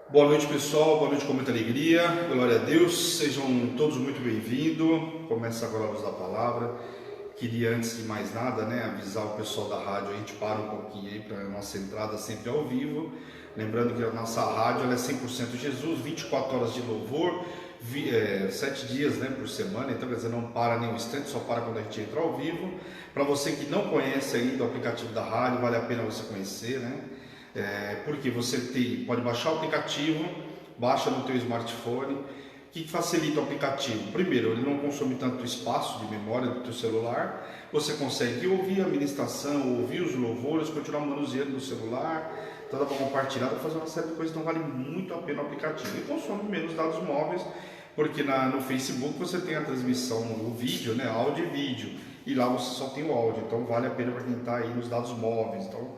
Boa noite, pessoal. Boa noite com muita alegria. Glória a Deus. Sejam todos muito bem-vindos. Começa agora a luz da palavra. Queria, antes de mais nada, avisar o pessoal da rádio. A gente para um pouquinho aí para a nossa entrada sempre ao vivo. Lembrando que a nossa rádio ela é 100% Jesus, 24 horas de louvor, 7 dias por semana. Então, quer dizer, não para nem um instante, só para quando a gente entra ao vivo. Para você que não conhece ainda o aplicativo da rádio, vale a pena você conhecer, porque você pode baixar o aplicativo, baixa no teu smartphone. O que facilita o aplicativo? Primeiro, ele não consome tanto espaço de memória do teu celular. Você consegue ouvir a ministração, ouvir os louvores, continuar manuseando no celular, então dá para compartilhar, dá para fazer uma série de coisas. Então vale muito a pena o aplicativo. E consome menos dados móveis, porque no Facebook você tem a transmissão, o vídeo, áudio e vídeo, e lá você só tem o áudio. Então vale a pena para quem está aí nos dados móveis. Então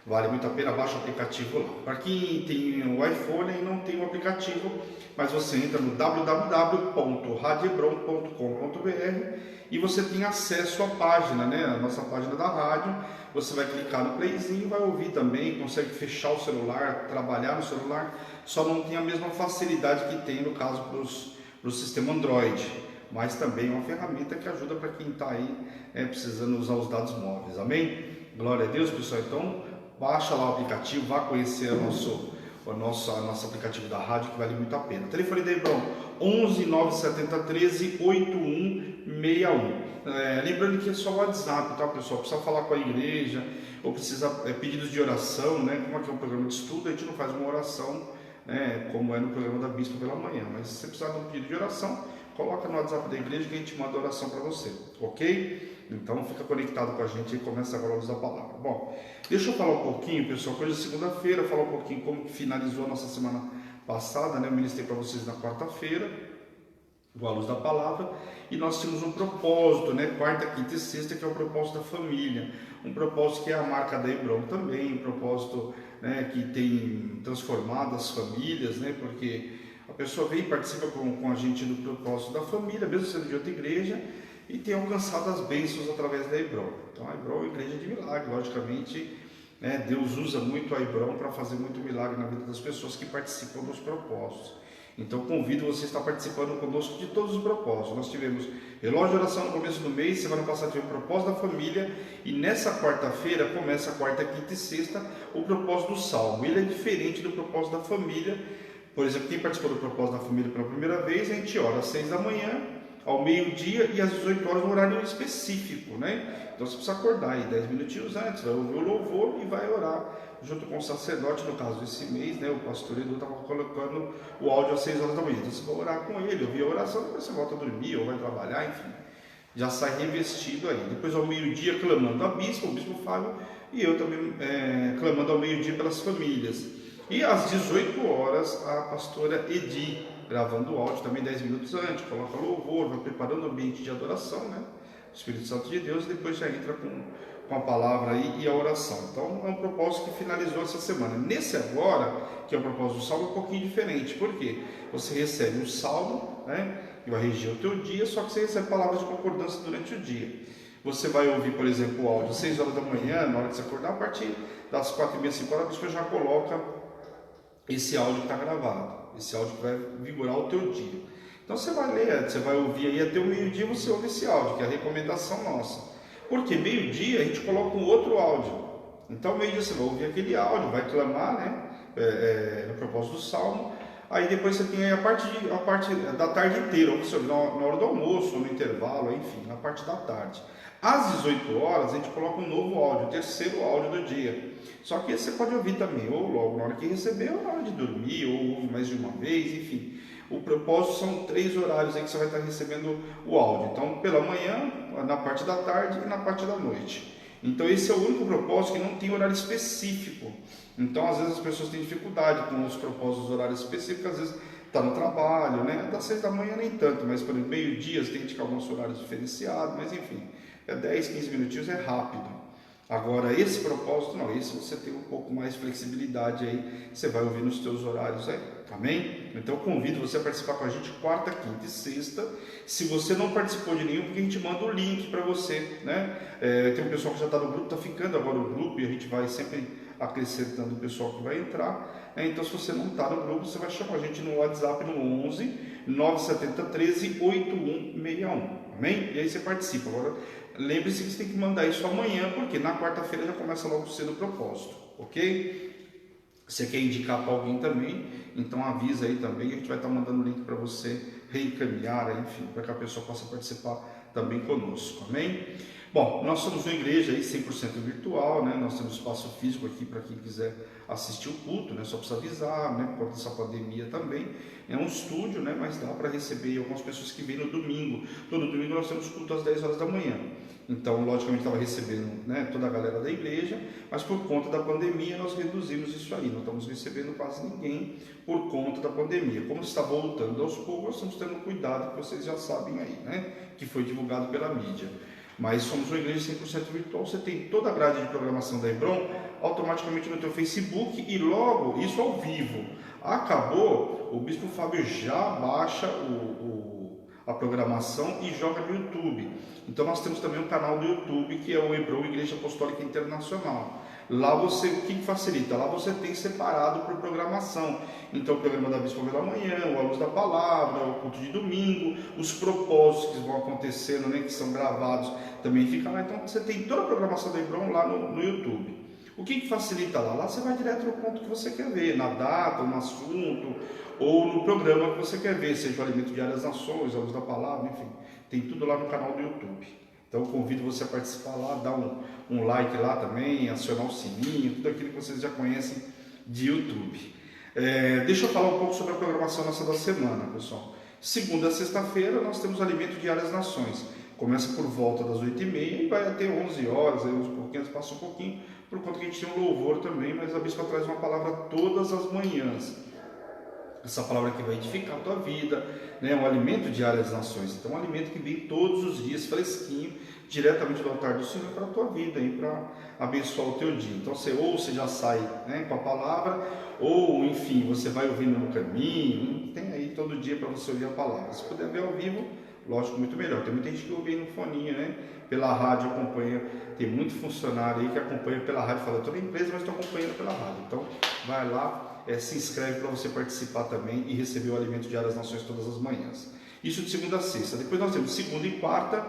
vale muito a pena, baixa o aplicativo lá. Para quem tem o iPhone e não tem o aplicativo, mas você entra no www.radiobron.com.br e você tem acesso à página, a nossa página da rádio. Você vai clicar no playzinho, vai ouvir também, consegue fechar o celular, trabalhar no celular, só não tem a mesma facilidade que tem no caso para o sistema Android, mas também é uma ferramenta que ajuda para quem está aí precisando usar os dados móveis. Amém? Glória a Deus, pessoal. Então baixa lá o aplicativo, vá conhecer o nosso aplicativo da rádio, que vale muito a pena. Telefone da Hebron 11 970 13 8161. Lembrando que é só o WhatsApp, tá, pessoal? Precisa falar com a igreja ou precisa pedidos de oração, Como aqui é um programa de estudo, a gente não faz uma oração, como é no programa da Bispa pela manhã. Mas se você precisar de um pedido de oração, coloca no WhatsApp da igreja que a gente manda a oração para você, ok? Então fica conectado com a gente e começa agora a usar a palavra. Bom, deixa eu falar um pouquinho, pessoal, hoje é segunda-feira, falar um pouquinho como que finalizou a nossa semana passada, Eu ministrei para vocês na quarta-feira, a luz da palavra, e nós temos um propósito, quarta, quinta e sexta, que é o propósito da família, um propósito que é a marca da Hebron também, um propósito que tem transformado as famílias, porque a pessoa vem e participa com a gente do propósito da família, mesmo sendo de outra igreja, e tem alcançado as bênçãos através da Hebron. Então a Hebron é uma igreja de milagre, logicamente, Deus usa muito a Hebron para fazer muito milagre na vida das pessoas que participam dos propósitos. Então convido você a estar participando conosco de todos os propósitos. Nós tivemos relógio de oração no começo do mês, semana passada tivemos o propósito da família, e nessa quarta-feira, começa a quarta, quinta e sexta, o propósito do Salmo. Ele é diferente do propósito da família. Por exemplo, quem participou do propósito da família pela primeira vez, a gente ora às 6 da manhã, ao meio-dia e às 18 horas no horário específico, Então você precisa acordar aí 10 minutinhos antes, vai ouvir o louvor e vai orar junto com o sacerdote. No caso desse mês, o pastor Edu estava colocando o áudio às 6 horas da manhã. Então você vai orar com ele, ouvir a oração, depois você volta a dormir ou vai trabalhar, enfim. Já sai revestido aí. Depois ao meio-dia clamando a bispo, o bispo Fábio, e eu também clamando ao meio-dia pelas famílias. E às 18 horas a pastora Edi, gravando o áudio também 10 minutos antes, coloca louvor, vai preparando o ambiente de adoração, o Espírito Santo de Deus, e depois já entra com a palavra aí e a oração. Então é um propósito que finalizou essa semana. Nesse agora, que é o propósito do salmo, é um pouquinho diferente, porque você recebe um salmo, que vai reger o teu dia, só que você recebe palavras de concordância durante o dia. Você vai ouvir, por exemplo, o áudio às 6 horas da manhã, na hora de você acordar, a partir das 4h30, 5 horas, você já coloca esse áudio que está gravado, esse áudio que vai vigorar o teu dia. Então você vai ler, você vai ouvir aí até o meio-dia, você ouve esse áudio, que é a recomendação nossa. Porque meio-dia a gente coloca um outro áudio. Então meio-dia você vai ouvir aquele áudio, vai clamar, no propósito do salmo. Aí depois você tem aí a parte da tarde inteira, ou seja, na hora do almoço, ou no intervalo, enfim, na parte da tarde. Às 18 horas a gente coloca um novo áudio, o terceiro áudio do dia. Só que esse você pode ouvir também, ou logo na hora que receber, ou na hora de dormir, ou ouve mais de uma vez, enfim. O propósito são 3 horários aí que você vai estar recebendo o áudio. Então, pela manhã, na parte da tarde e na parte da noite. Então, esse é o único propósito que não tem horário específico. Então, às vezes as pessoas têm dificuldade com os propósitos dos horários específicos, às vezes está no trabalho, Das 6 da manhã nem tanto, mas por exemplo, meio-dia você tem que indicar alguns horários diferenciados, mas enfim, 10, 15 minutinhos é rápido. Agora, esse propósito não, esse você tem um pouco mais de flexibilidade aí, você vai ouvir nos teus horários aí, amém? Então, convido você a participar com a gente quarta, quinta e sexta. Se você não participou de nenhum, porque a gente manda o link para você, Tem um pessoal que já está no grupo, está ficando agora no grupo, e a gente vai sempre acrescentando o pessoal que vai entrar. Então, se você não está no grupo, você vai chamar a gente no WhatsApp no 11 970 13 8161. Amém? E aí você participa. Agora, lembre-se que você tem que mandar isso amanhã, porque na quarta-feira já começa logo cedo o propósito, ok? Você quer indicar para alguém também, então avisa aí também, a gente vai estar mandando o link para você reencaminhar, enfim, para que a pessoa possa participar também conosco, amém? Bom, nós somos uma igreja aí 100% virtual, né? Nós temos espaço físico aqui para quem quiser assistir o culto, né? Só precisa avisar, né? Por conta dessa pandemia também. É um estúdio, né? Mas dá para receber algumas pessoas que vêm no domingo. Todo domingo nós temos culto às 10 horas da manhã. Então, logicamente, estava recebendo, né, toda a galera da igreja, mas por conta da pandemia nós reduzimos isso aí. Não estamos recebendo quase ninguém por conta da pandemia. Como está voltando aos poucos, nós estamos tendo cuidado, que vocês já sabem aí, né? Que foi divulgado pela mídia. Mas somos uma igreja 100% virtual, você tem toda a grade de programação da Hebron automaticamente no teu Facebook e logo, isso ao vivo. Acabou, o Bispo Fábio já baixa a programação e joga no YouTube. Então nós temos também um canal do YouTube que é o Hebron Igreja Apostólica Internacional. Lá você, o que facilita? Lá você tem separado por programação. Então o programa da Bispo pela manhã, o A Luz da Palavra, o culto de domingo, os propósitos que vão acontecendo, né, que são gravados, também fica lá. Então você tem toda a programação da Hebron lá no YouTube. O que facilita lá? Lá você vai direto no ponto que você quer ver, na data, no assunto, ou no programa que você quer ver, seja o Alimento Diário das Nações, a Luz da Palavra, enfim, tem tudo lá no canal do YouTube. Então eu convido você a participar lá, dar um like lá também, acionar o sininho, tudo aquilo que vocês já conhecem de YouTube. Deixa eu falar um pouco sobre a programação nossa da semana, pessoal. Segunda a sexta-feira nós temos Alimento Diário das Nações. Começa por volta das 8h30 e vai até 11 horas, aí uns pouquinhos, passa um pouquinho, por conta que a gente tem um louvor também, mas a Bispa traz uma palavra todas as manhãs. Essa palavra que vai edificar a tua vida, né? Um alimento diário das nações. Então, um alimento que vem todos os dias, fresquinho, diretamente do altar do Senhor para a tua vida, para abençoar o teu dia. Então, você já sai, né, com a palavra, ou, enfim, você vai ouvindo no caminho, tem aí todo dia para você ouvir a palavra. Se puder ver ao vivo, lógico, muito melhor. Tem muita gente que ouve no foninho, né? Pela rádio acompanha, tem muito funcionário aí que acompanha pela rádio, fala, estou na empresa, mas estou acompanhando pela rádio. Então, vai lá, se inscreve para você participar também e receber o Alimento Diário das Nações todas as manhãs. Isso de segunda a sexta. Depois nós temos segunda e quarta,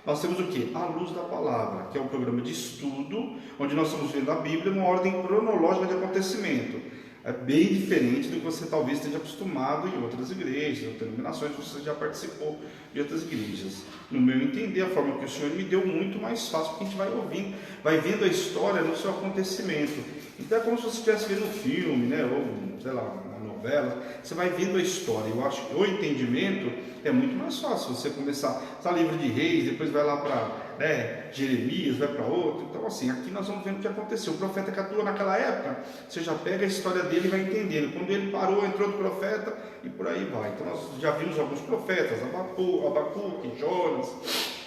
nós temos o que? A Luz da Palavra, que é um programa de estudo, onde nós estamos vendo a Bíblia em uma ordem cronológica de acontecimento. É bem diferente do que você talvez esteja acostumado em outras igrejas, outras denominações, você já participou de outras igrejas. No meu entender, a forma que o Senhor me deu muito mais fácil, porque a gente vai ouvindo, vai vendo a história no seu acontecimento. Então é como se você estivesse vendo um filme, né? Ou, sei lá, uma novela, você vai vendo a história. Eu acho que o entendimento é muito mais fácil. Você começar, está livro de Reis, depois vai lá para Jeremias, vai para outro. Então, assim, aqui nós vamos vendo o que aconteceu. O profeta que atua naquela época, você já pega a história dele e vai entendendo. Quando ele parou, entrou outro profeta e por aí vai. Então, nós já vimos alguns profetas, Abacuque, Jonas,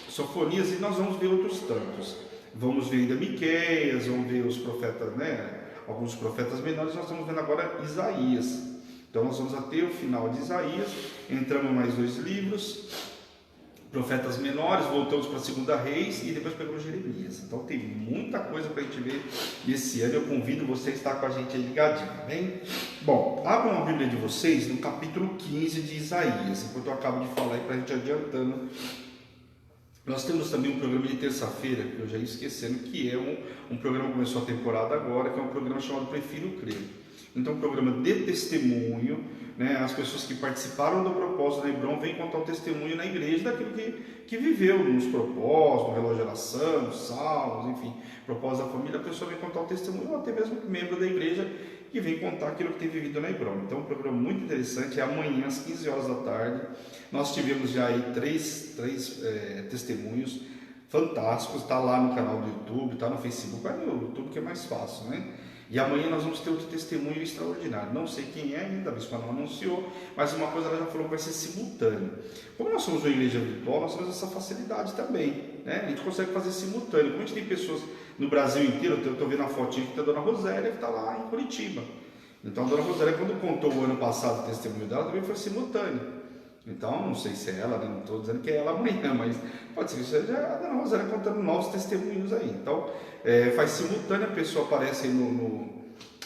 Sofonias, e nós vamos ver outros tantos. Vamos ver ainda Miqueias, vamos ver os profetas, né? Alguns profetas menores, nós estamos vendo agora Isaías. Então nós vamos até o final de Isaías, entramos em mais 2 livros, profetas menores, voltamos para a Segunda Reis e depois pegamos Jeremias. Então tem muita coisa para a gente ver esse ano. Eu convido você a estar com a gente aí ligadinho, bem? Bom, abram a Bíblia de vocês no capítulo 15 de Isaías, enquanto eu acabo de falar aí para a gente adiantando. Nós temos também um programa de terça-feira, que eu já ia esquecendo, que é um programa que começou a temporada agora, que é um programa chamado Prefiro Crer. Então, um programa de testemunho, né? As pessoas que participaram do propósito da Hebron vêm contar o testemunho na igreja daquilo que viveu nos propósitos, no relógio de oração, nos salmos, enfim, propósito da família. A pessoa vem contar o testemunho, ou até mesmo membro da igreja que vem contar aquilo que tem vivido na Hebron. Então, um programa muito interessante, é amanhã às 15 horas da tarde. Nós tivemos já aí três testemunhos fantásticos, está lá no canal do YouTube, está no Facebook, vai no YouTube que é mais fácil, né? E amanhã nós vamos ter outro testemunho extraordinário. Não sei quem é ainda, a Bispa não anunciou, mas uma coisa ela já falou que vai ser simultâneo. Como nós somos uma igreja virtual, nós temos essa facilidade também, né? A gente consegue fazer simultâneo. Como a gente tem pessoas no Brasil inteiro, eu estou vendo a fotinha aqui da Dona Rosélia, que está lá em Curitiba. Então a Dona Rosélia, quando contou o ano passado o testemunho dela, também foi simultâneo. Então, não sei se é ela, né? Não estou dizendo que é ela amanhã, mas pode ser que seja a Dona Rosélia contando novos testemunhos aí. Então, faz simultâneo, a pessoa aparece aí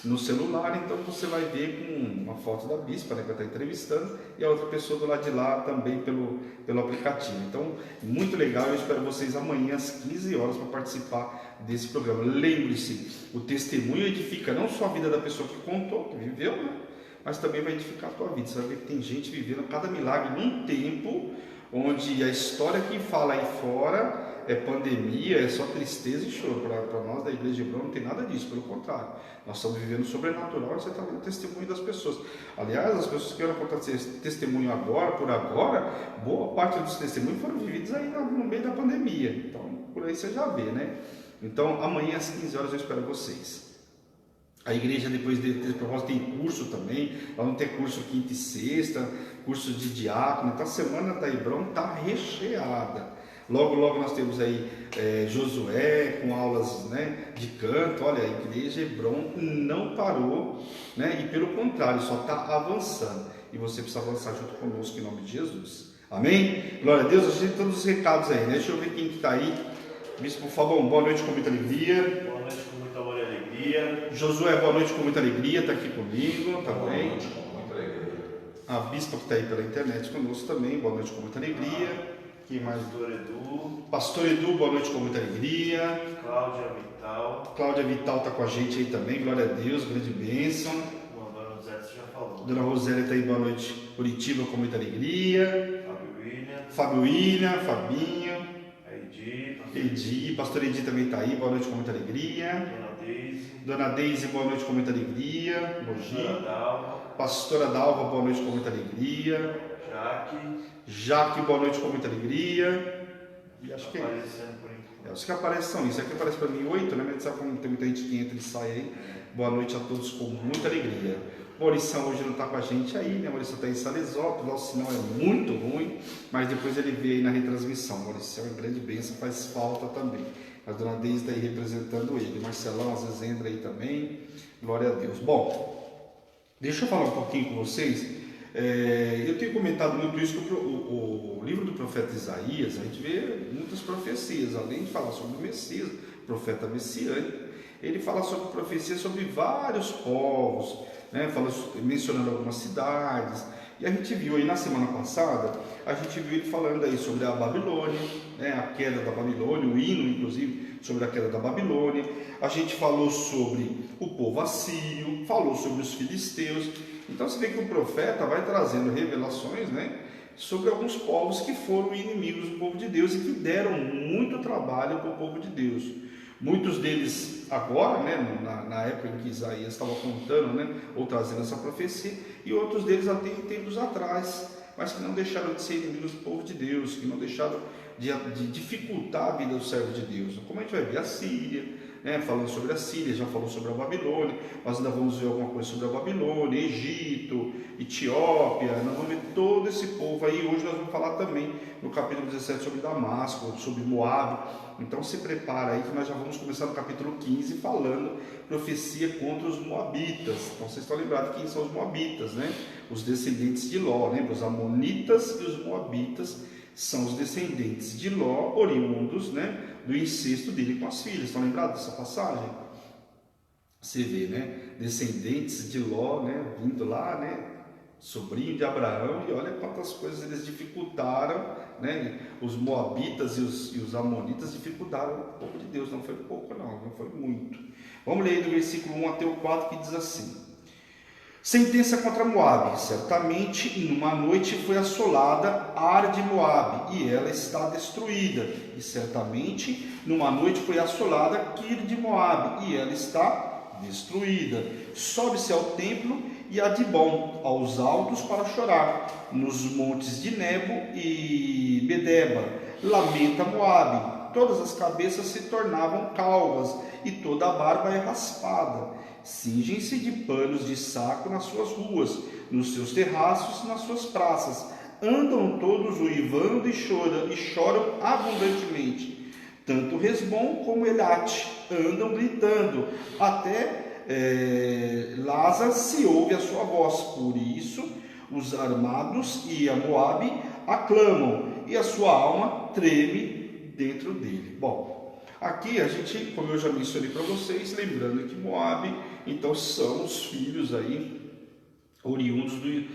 no celular, então você vai ver com uma foto da bispa, né, que vai estar entrevistando, e a outra pessoa do lado de lá também pelo aplicativo. Então, muito legal, eu espero vocês amanhã às 15 horas para participar desse programa. Lembre-se, o testemunho edifica não só a vida da pessoa que contou, que viveu, né, mas também vai edificar a tua vida. Você vai ver que tem gente vivendo cada milagre num tempo onde a história que fala aí fora é pandemia, é só tristeza e choro. Para nós da Igreja de Hebron não tem nada disso, pelo contrário. Nós estamos vivendo o sobrenatural, você está vendo o testemunho das pessoas. Aliás, as pessoas que vão contar testemunho agora, por agora, boa parte dos testemunhos foram vividos aí no meio da pandemia. Então, por aí você já vê, né? Então, amanhã às 15 horas eu espero vocês. A igreja, depois desse propósito, tem curso também. Lá não tem curso quinta e sexta, curso de diácono. Então a semana da Hebron está recheada. Logo, logo nós temos aí Josué com aulas, né, de canto. Olha, a igreja Hebron não parou, né, e pelo contrário, só está avançando. E você precisa avançar junto conosco em nome de Jesus. Amém? Glória a Deus. A gente tem todos os recados aí, né? Deixa eu ver quem que está aí. Bispo Fabão, boa noite com muita alegria. Boa noite com muita amor e alegria. Josué, boa noite com muita alegria, está aqui comigo, tá Boa bem? noite com muita alegria. A bispa que está aí pela internet conosco também, boa noite com muita alegria. Quem mais? Pastor Edu, boa noite com muita alegria. Cláudia Vital. Cláudia Vital está com a gente aí também, glória a Deus, grande bênção. Dona Rosélia, você já falou. Dona Rosélia está aí, boa noite, Curitiba com muita alegria. Fábio William. Fabinho. Edi, Pastor Edi também está aí, boa noite com muita alegria. Dona Deise, boa noite com muita alegria. Pastora Dalva, boa noite com muita alegria. Jaque, boa noite com muita alegria. E acho que os que aparecem são isso. Aqui aparece para mim 8, né? Mas sabe como tem muita gente que entra e sai aí. Boa noite a todos com muita alegria. Maurição hoje não está com a gente aí, né? Maurição está em Salesópolis, nosso sinal é muito ruim, mas depois ele veio aí na retransmissão. Maurição é uma grande bênção, faz falta também. A dona Deise está aí representando ele. Marcelão às vezes entra aí também. Glória a Deus. Bom, deixa eu falar um pouquinho com vocês. Eu tenho comentado muito isso, que o livro do profeta Isaías, a gente vê muitas profecias, além de falar sobre o Messias, profeta messiânico, ele fala sobre profecias sobre vários povos, né? Mencionando algumas cidades. E a gente viu aí na semana passada, a gente viu ele falando aí sobre a Babilônia, né? A queda da Babilônia, o hino inclusive sobre a queda da Babilônia. A gente falou sobre o povo assírio, falou sobre os filisteus. Então você vê que o profeta vai trazendo revelações, né, sobre alguns povos que foram inimigos do povo de Deus e que deram muito trabalho para o povo de Deus. Muitos deles agora, né, na época em que Isaías estava contando, né, ou trazendo essa profecia, e outros deles até em tempos atrás, mas que não deixaram de ser inimigos do povo de Deus, que não deixaram de dificultar a vida do servo de Deus. Como a gente vai ver a Síria, né, falando sobre a Síria, já falou sobre a Babilônia, nós ainda vamos ver alguma coisa sobre a Babilônia, Egito, Etiópia, nós vamos ver todo esse povo aí. Hoje nós vamos falar também no capítulo 17 sobre Damasco, sobre Moabe. Então se prepara aí que nós já vamos começar no capítulo 15 falando profecia contra os Moabitas. Então vocês estão lembrados quem são os Moabitas, né? Os descendentes de Ló, lembra? Os Amonitas e os Moabitas são os descendentes de Ló, oriundos, né, do incesto dele com as filhas. Estão lembrados dessa passagem? Você vê, né? Descendentes de Ló, né, vindo lá, né, sobrinho de Abraão, e olha quantas coisas eles dificultaram, né? Os Moabitas e os Amonitas dificultaram o povo de Deus. Não foi pouco, não foi muito. Vamos ler aí do versículo 1 até o 4, que diz assim: sentença contra Moabe. Certamente, numa noite foi assolada Ar de Moabe, e ela está destruída. E certamente, numa noite foi assolada Kir de Moabe, e ela está destruída. Sobe-se ao templo e a Dibon, aos altos, para chorar. Nos montes de Nebo e Bedeba, lamenta Moabe. Todas as cabeças se tornavam calvas, e toda a barba é raspada. Cingem-se de panos de saco nas suas ruas, nos seus terraços, nas suas praças. Andam todos uivando e choram abundantemente. Tanto Resbom como Elate andam gritando, até Lasa se ouve a sua voz. Por isso os armados e a Moabe aclamam, e a sua alma treme dentro dele. Bom, Aqui a gente, como eu já mencionei para vocês, lembrando que Moabe, então são os filhos aí oriundos de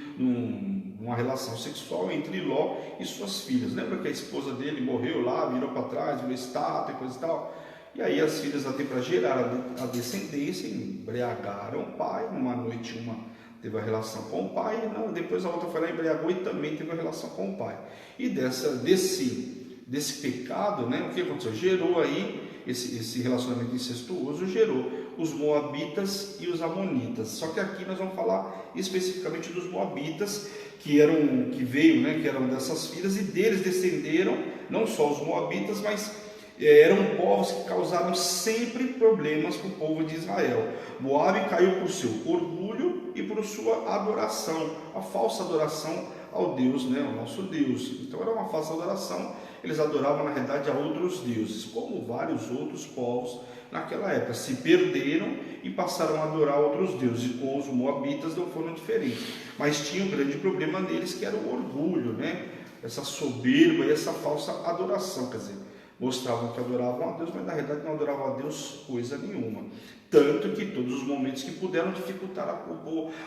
uma relação sexual entre Ló e suas filhas. Lembra que a esposa dele morreu lá, virou para trás, virou estátua e coisa e tal? E aí as filhas, até para gerar a descendência, embriagaram o pai. Numa noite uma teve a relação com o pai, não, depois a outra foi lá, embriagou e também teve a relação com o pai. E desse pecado, né, o que aconteceu? Gerou aí, esse relacionamento incestuoso gerou os moabitas e os amonitas. Só que aqui nós vamos falar especificamente dos moabitas, que veio, né, que eram dessas filhas, e deles descenderam não só os moabitas, mas eram povos que causaram sempre problemas para o povo de Israel. Moabe caiu por seu orgulho e por sua adoração, a falsa adoração ao Deus, né, ao nosso Deus. Então era uma falsa adoração, eles adoravam na realidade a outros deuses, como vários outros povos naquela época se perderam e passaram a adorar outros deuses. E com os moabitas não foram diferentes, mas tinha um grande problema neles, que era o orgulho, né, essa soberba e essa falsa adoração, quer dizer, mostravam que adoravam a Deus, mas na realidade não adoravam a Deus coisa nenhuma. Tanto que todos os momentos que puderam dificultar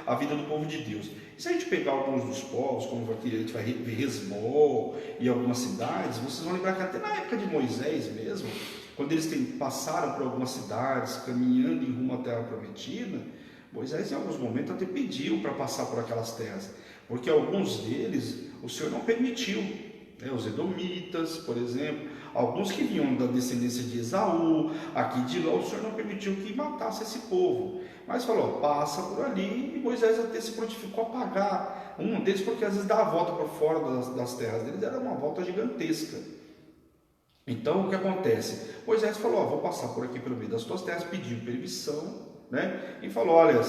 a vida do povo de Deus. E se a gente pegar alguns dos povos, como aqui a gente vai ver Hezbol e algumas cidades, vocês vão lembrar que até na época de Moisés mesmo, quando eles passaram por algumas cidades, caminhando em rumo à terra prometida, Moisés em alguns momentos até pediu para passar por aquelas terras, porque alguns deles o Senhor não permitiu, né? Os edomitas, por exemplo, alguns que vinham da descendência de Esaú, aqui de Ló, o Senhor não permitiu que matasse esse povo, mas falou, passa por ali, e Moisés até se prontificou a pagar um deles, porque às vezes dar a volta por fora das terras deles era uma volta gigantesca. Então o que acontece? Moisés falou, vou passar por aqui pelo meio das tuas terras, pediu permissão, né? E falou, olha, o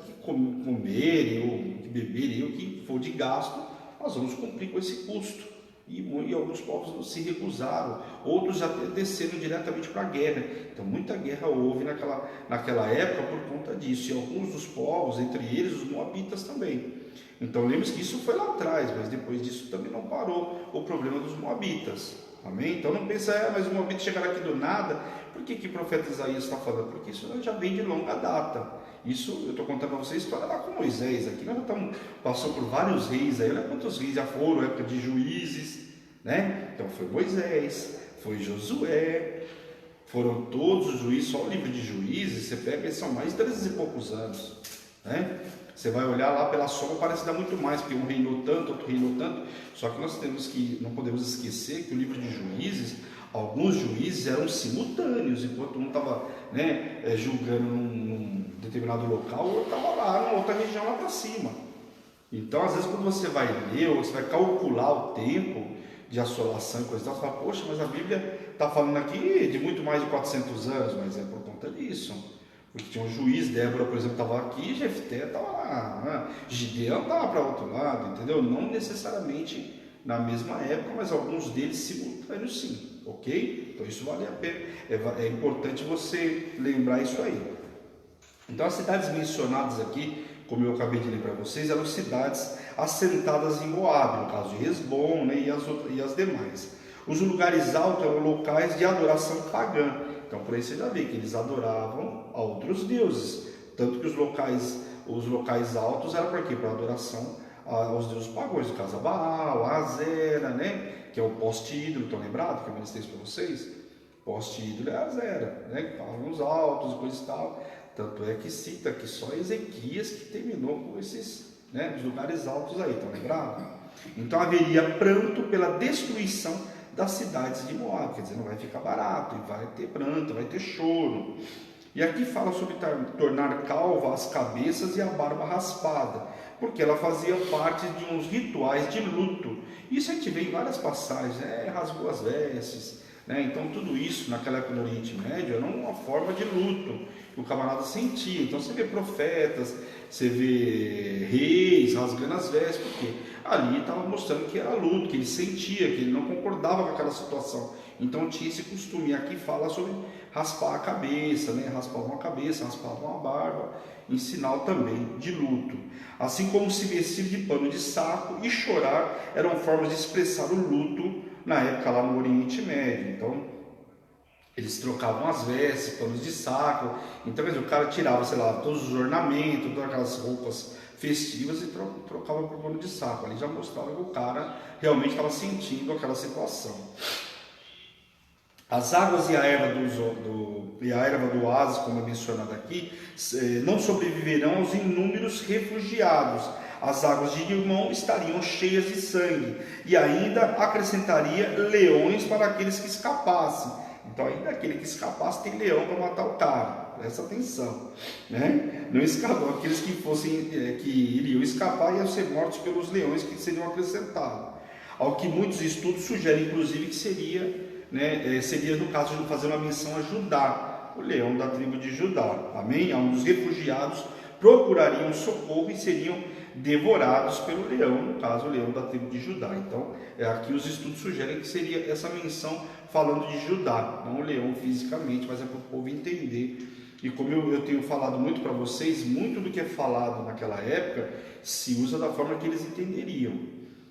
que comerem, ou que beberem, ou o que for de gasto, nós vamos cumprir com esse custo. E alguns povos se recusaram, outros já desceram diretamente para a guerra. Então muita guerra houve naquela época por conta disso, e alguns dos povos, entre eles os moabitas também. Então lembre-se que isso foi lá atrás, mas depois disso também não parou o problema dos moabitas. Amém? Então não pensa, mas o moabita chegará aqui do nada. Por que o profeta Isaías está falando? Porque isso já vem de longa data. Isso eu estou contando para vocês a história lá com Moisés. Aqui nós já passou por vários reis aí. Olha quantos reis já foram, época de juízes, né? Então foi Moisés, foi Josué, foram todos os juízes. Só o livro de Juízes, você pega, eles são mais de 300 e poucos anos, né? Você vai olhar lá pela soma, parece dar muito mais, porque um reinou tanto, outro reinou tanto. Só que não podemos esquecer que o livro de Juízes, alguns juízes eram simultâneos, enquanto um estava, né, julgando num determinado local, o outro estava lá, numa outra região lá para cima. Então, às vezes, quando você vai ler, ou você vai calcular o tempo de assolação e coisa e tal, você fala, poxa, mas a Bíblia está falando aqui de muito mais de 400 anos, mas é por conta disso. Porque tinha um juiz, Débora, por exemplo, estava aqui, Jefté estava lá, né? Gideão estava para outro lado, entendeu? Não necessariamente na mesma época, mas alguns deles simultâneos sim, ok? Então isso vale a pena, é importante você lembrar isso aí. Então as cidades mencionadas aqui, como eu acabei de ler para vocês, eram cidades assentadas em Moabe, no caso de Hezbon, né, e as demais. Os lugares altos eram locais de adoração pagã. Então por aí você já vê que eles adoravam a outros deuses, tanto que os locais altos eram para quê? Para adoração aos deuses pagãos, no caso a Baal, a Azera, né? Que é o poste ídolo, estão lembrados que eu ministrei isso para vocês? Poste ídolo é a Azera, né? Que falam os altos e coisas e tal. Tanto é que cita que só Ezequias que terminou com esses, né, os lugares altos aí, estão lembrados? Então haveria pranto pela destruição das cidades de Moab, quer dizer, não vai ficar barato, e vai ter pranto, vai ter choro. E aqui fala sobre tornar calva as cabeças e a barba raspada, porque ela fazia parte de uns rituais de luto. Isso a gente vê em várias passagens, rasgou as vestes, né? Então tudo isso naquela época no Oriente Médio era uma forma de luto que o camarada sentia. Então você vê profetas, você vê reis rasgando as vestes, porque ali estava mostrando que era luto, que ele sentia, que ele não concordava com aquela situação. Então tinha esse costume. E aqui fala sobre raspar a cabeça, né? Raspavam a cabeça, raspavam a barba, em sinal também de luto. Assim como se vestir de pano de saco e chorar eram formas de expressar o luto na época lá no Oriente Médio. Então Eles trocavam as vestes, panos de saco. Então, quer dizer, o cara tirava, sei lá, todos os ornamentos, todas aquelas roupas festivas e trocava por pano de saco. Ali já mostrava que o cara realmente estava sentindo aquela situação. As águas e a erva do oásis, como é mencionado aqui, não sobreviverão aos inúmeros refugiados. As águas de Rimon estariam cheias de sangue, e ainda acrescentaria leões para aqueles que escapassem. Então, ainda aquele que escapasse tem leão para matar o cara. Presta atenção, né? Não escapou. Aqueles que iriam escapar iam ser mortos pelos leões que seriam acrescentados. Ao que muitos estudos sugerem, inclusive, que seria no caso de fazer uma menção a Judá, o leão da tribo de Judá. Amém? Onde os refugiados procurariam socorro e seriam devorados pelo leão, no caso o leão da tribo de Judá. Então, aqui os estudos sugerem que seria essa menção falando de Judá, não o leão fisicamente, mas é para o povo entender. E como eu tenho falado muito para vocês, muito do que é falado naquela época se usa da forma que eles entenderiam.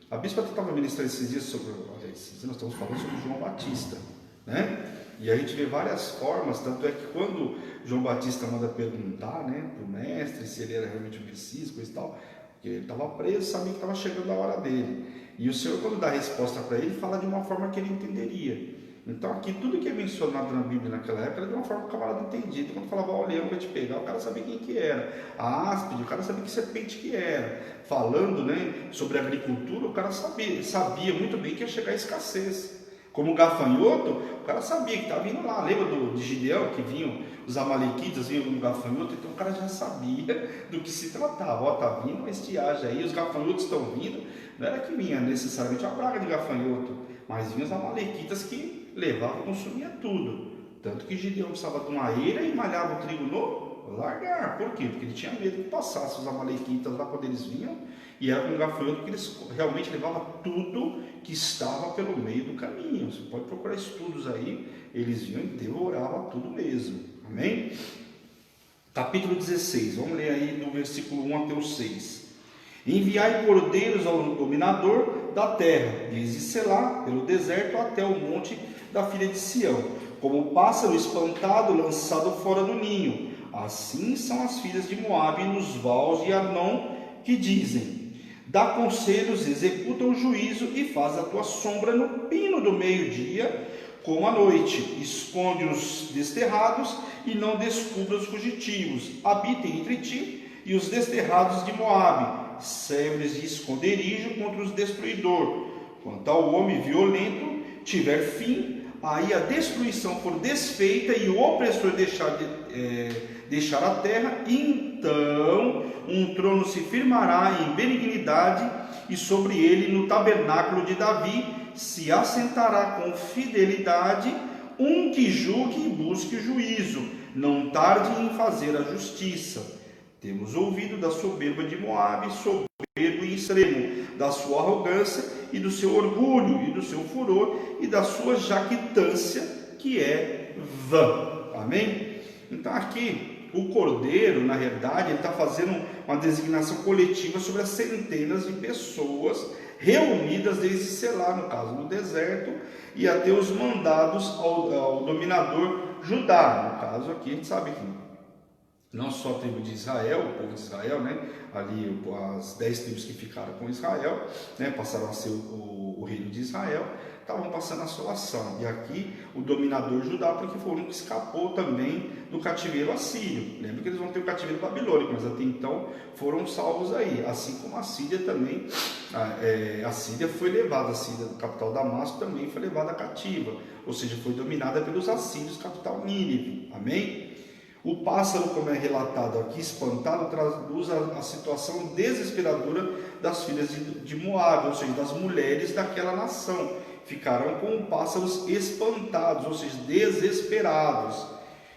A bispa estava ministrando esses dias sobre, olha, nós estamos falando sobre João Batista, né? E a gente vê várias formas, tanto é que quando João Batista manda perguntar, né, para o mestre se ele era realmente o Messias, coisa e tal, porque ele estava preso, sabia que estava chegando a hora dele. E o Senhor, quando dá a resposta para ele, fala de uma forma que ele entenderia. Então aqui tudo que é mencionado na Bíblia naquela época era de uma forma que o camarada entendia. Então, quando falava, ó, o leão vai te pegar, o cara sabia quem que era. A áspide, o cara sabia que serpente que era. Falando, né, sobre agricultura, o cara sabia muito bem que ia chegar a escassez. Como gafanhoto, o cara sabia que estava vindo lá. Lembra de Gideão, que vinham os amalequitas, vinham como gafanhoto? Então o cara já sabia do que se tratava. Ó, está vindo uma estiagem aí, os gafanhotos estão vindo. Não era que vinha necessariamente a praga de gafanhoto, mas vinham os amalequitas que levavam e consumiam tudo. Tanto que Gideão precisava de uma eira e malhava o trigo no largar. Por quê? Porque ele tinha medo que passasse os amalequitas lá quando eles vinham, e era com um gafanhoto que eles realmente levavam tudo que estava pelo meio do caminho. Você pode procurar estudos aí, eles vinham e devoravam tudo mesmo. Amém? Capítulo 16, vamos ler aí do versículo 1 até o 6. Enviai cordeiros ao dominador da terra, desde Selá, pelo deserto, até o monte da filha de Sião, como pássaro espantado lançado fora do ninho. Assim são as filhas de Moabe nos vales de Arnon, que dizem: dá conselhos, executa o juízo e faz a tua sombra no pino do meio-dia, como à noite. Esconde os desterrados e não descubra os fugitivos. Habitem entre ti e os desterrados de Moabe. Serve-lhes de esconderijo contra os destruidor. Quanto ao homem violento tiver fim, aí a destruição for desfeita e o opressor deixar a terra, então um trono se firmará em benignidade, e sobre ele, no tabernáculo de Davi, se assentará com fidelidade um que julgue e busque o juízo, não tarde em fazer a justiça. Temos ouvido da soberba de Moabe, soberbo e extremo, da sua arrogância e do seu orgulho e do seu furor e da sua jactância, que é vã. Amém? Então aqui, o cordeiro, na realidade, ele está fazendo uma designação coletiva sobre as centenas de pessoas reunidas desde Selá, no caso, no deserto, e até os mandados ao dominador Judá. No caso aqui, a gente sabe que não só a tribo de Israel, o povo de Israel, né? Ali as 10 tribos que ficaram com Israel, né? Passaram a ser o reino de Israel, estavam passando a assolação. E aqui o dominador Judá, porque foi o único que escapou também do cativeiro assírio. Lembra que eles vão ter o cativeiro babilônico, mas até então foram salvos aí. Assim como a Síria também, a Síria foi levada, a Síria, capital Damasco, também foi levada cativa, ou seja, foi dominada pelos assírios, capital Nínive. Amém? O pássaro, como é relatado aqui, espantado, traduz a situação desesperadora das filhas de Moabe, ou seja, das mulheres daquela nação. Ficaram com pássaros espantados, ou seja, desesperados.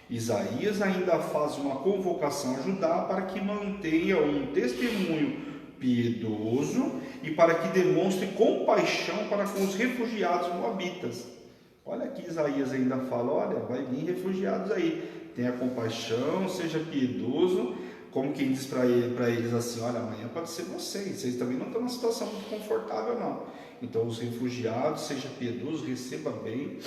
Isaías ainda faz uma convocação a Judá para que mantenha um testemunho piedoso e para que demonstre compaixão para com os refugiados moabitas. Olha aqui, Isaías ainda fala, olha, vai vir refugiados aí. Tenha compaixão, seja piedoso, como quem diz para eles assim, olha, amanhã pode ser vocês também não estão numa situação muito confortável não. Então os refugiados, seja piedoso, receba bem,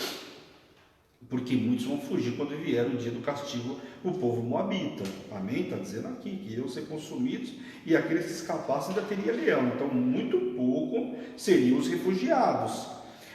porque muitos vão fugir quando vier o dia do castigo, o povo moabita. Amém? Está dizendo aqui que iriam ser consumidos e aqueles que escapassem ainda teria leão. Então, muito pouco seriam os refugiados.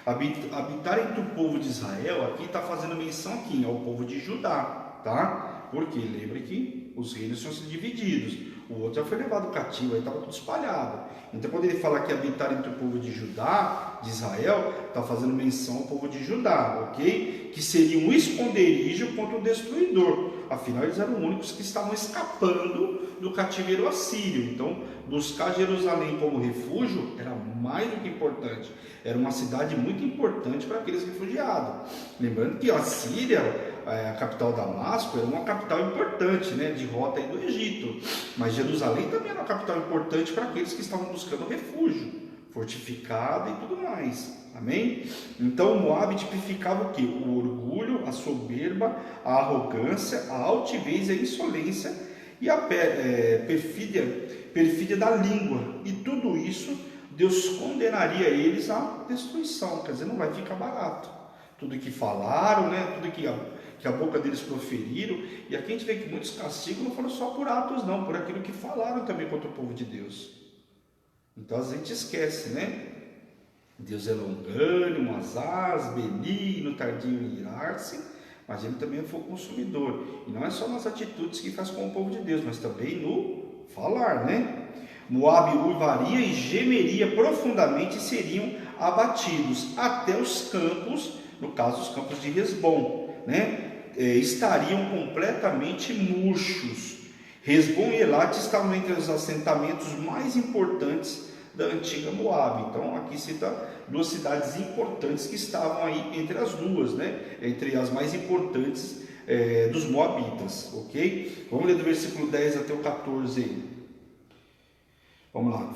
Habitar entre o povo de Israel, aqui está fazendo menção aqui ao povo de Judá, tá? Porque lembre que os reinos são divididos. O outro já foi levado cativo, aí estava tudo espalhado. Então, quando ele fala que habitar entre o povo de Judá, de Israel, está fazendo menção ao povo de Judá, ok? Que seria um esconderijo contra o destruidor. Afinal, eles eram os únicos que estavam escapando do cativeiro assírio. Então, buscar Jerusalém como refúgio era mais do que importante. Era uma cidade muito importante para aqueles refugiados. Lembrando que a Síria, a capital Damasco, era uma capital importante, né, de rota aí do Egito. Mas Jerusalém também era uma capital importante para aqueles que estavam buscando refúgio, fortificado e tudo mais. Amém? Então Moabe tipificava o quê? O orgulho, a soberba, a arrogância, a altivez, a insolência e a perfídia da língua. E tudo isso Deus condenaria eles à destruição. Quer dizer, não vai ficar barato. Tudo que falaram, né? Tudo que a boca deles proferiram. E aqui a gente vê que muitos castigos não foram só por atos, não, por aquilo que falaram também contra o povo de Deus. Então a gente esquece, né? Deus é longânimo, asaz, benigno, tardio em irar-se, mas ele também foi consumidor. E não é só nas atitudes que faz com o povo de Deus, mas também no falar, né? Moabe uivaria e gemeria profundamente e seriam abatidos até os campos, no caso os campos de Hesbom, né? Estariam completamente murchos. Hesbom e Elat estavam entre os assentamentos mais importantes da antiga Moabe. Então aqui cita duas cidades importantes que estavam aí entre as duas, né? Entre as mais importantes dos Moabitas, ok? Vamos ler do versículo 10 até o 14 aí. Vamos lá.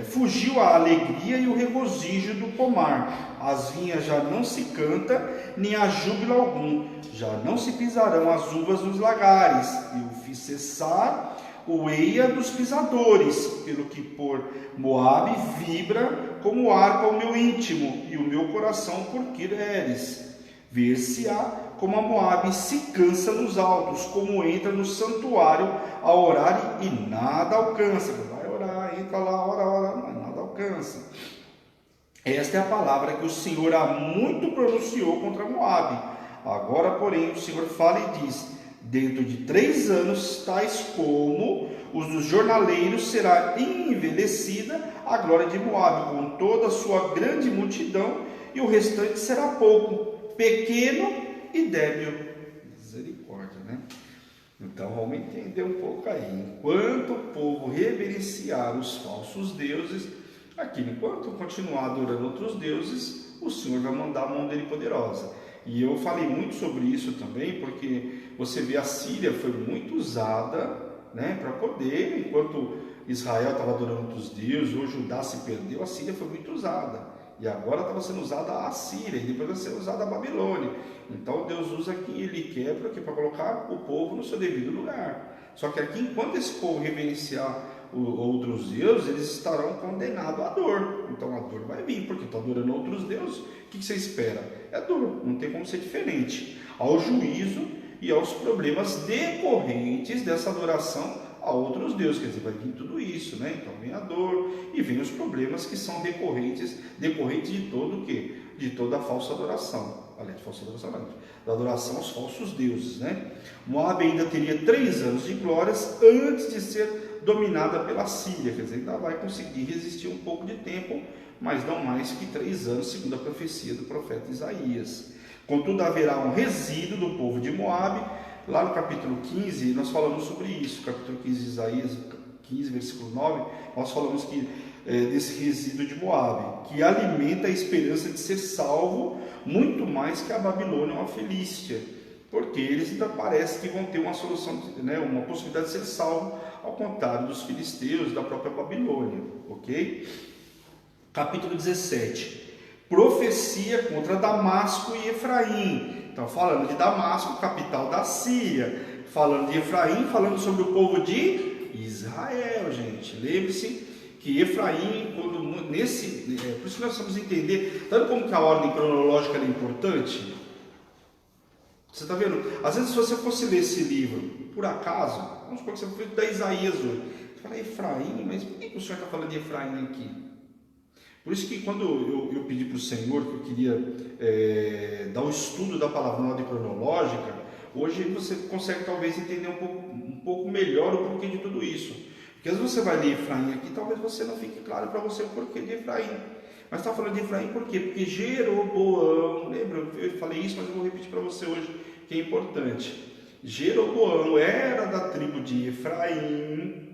Fugiu a alegria e o regozijo do pomar. As vinhas já não se canta, nem há júbilo algum. Já não se pisarão as uvas nos lagares. Eu fiz cessar o eia dos pisadores, pelo que por Moabe vibra como harpa o meu íntimo, e o meu coração por Quireres. Ver-se-á como a Moabe se cansa nos altos, como entra no santuário a orar e nada alcança. Vai orar, entra lá, ora, mas nada alcança. Esta é a palavra que o Senhor há muito pronunciou contra Moabe. Agora, porém, o Senhor fala e diz: dentro de 3 anos, tais como os dos jornaleiros, será envelhecida a glória de Moabe, com toda a sua grande multidão, e o restante será pouco, pequeno e débil. Misericórdia, né? Então vamos entender um pouco aí. Enquanto o povo reverenciar os falsos deuses, enquanto continuar adorando outros deuses, o Senhor vai mandar a mão dele poderosa. E eu falei muito sobre isso também, porque você vê a Síria foi muito usada, né, para poder, enquanto Israel estava adorando outros deuses, ou Judá se perdeu, a Síria foi muito usada. E agora estava sendo usada a Síria, e depois vai ser usada a Babilônia. Então Deus usa quem Ele quer para colocar o povo no seu devido lugar. Só que aqui, enquanto esse povo reverenciar outros deuses, eles estarão condenados à dor. Então a dor vai vir, porque estão adorando outros deuses. O que você espera? É dor, não tem como ser diferente. Ao juízo e aos problemas decorrentes dessa adoração a outros deuses, quer dizer, vai vir tudo isso, né? Então vem a dor e vem os problemas que são decorrentes de todo o quê? De toda a falsa adoração. Além de falsa adoração, não, da adoração aos falsos deuses, né? Moabe ainda teria 3 anos de glórias antes de ser dominada pela Síria, quer dizer, ainda vai conseguir resistir um pouco de tempo, mas não mais que 3 anos, segundo a profecia do profeta Isaías. Contudo, haverá um resíduo do povo de Moabe. Lá no capítulo 15, nós falamos sobre isso, capítulo 15 de Isaías, 15, versículo 9, nós falamos desse resíduo de Moabe, que alimenta a esperança de ser salvo muito mais que a Babilônia ou a Filístia, porque eles ainda parece que vão ter uma solução, né, uma possibilidade de ser salvo, ao contrário dos filisteus, da própria Babilônia, ok? Capítulo 17, profecia contra Damasco e Efraim. Então, falando de Damasco, capital da Síria, falando de Efraim, falando sobre o povo de Israel, gente. Lembre-se que Efraim, por isso que nós precisamos entender, tanto como que a ordem cronológica é importante, Você está vendo? Às vezes, se você fosse ler esse livro, por acaso, vamos supor que você foi da Isaías hoje, você fala Efraim, mas por que o senhor está falando de Efraim aqui? Por isso que quando eu pedi para o Senhor que eu queria dar o estudo da palavra na ordem cronológica, hoje você consegue talvez entender um pouco melhor o porquê de tudo isso. Porque às vezes você vai ler Efraim aqui, talvez você não fique claro para você o porquê de Efraim. Mas está falando de Efraim por quê? Porque Jeroboão, lembra? Eu falei isso, mas eu vou repetir para você hoje, que é importante. Jeroboão era da tribo de Efraim.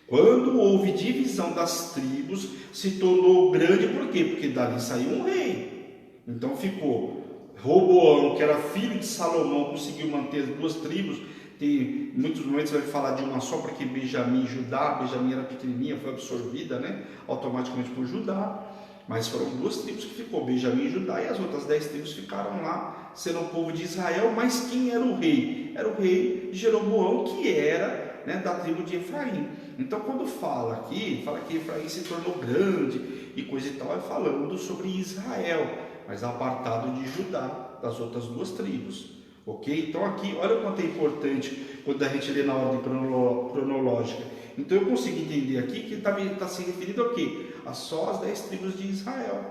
Quando houve divisão das tribos, se tornou grande, por quê? Porque dali saiu um rei. Então ficou Roboão, que era filho de Salomão, conseguiu manter as duas tribos. Em muitos momentos vai falar de uma só, porque Benjamim e Judá, Benjamim era pequenininha, foi absorvida, né, automaticamente por Judá. Mas foram duas tribos que ficou, Benjamim e Judá, e as outras 10 tribos ficaram lá, sendo o povo de Israel. Mas quem era o rei? Era o rei Jeroboão, que era, né, da tribo de Efraim. Então, quando fala que Efraim se tornou grande e coisa e tal, é falando sobre Israel, mas apartado de Judá, das outras duas tribos. Ok? Então, aqui, olha o quanto é importante quando a gente lê na ordem cronológica. Então, eu consigo entender aqui que está se referindo a quê? A só as 10 tribos de Israel.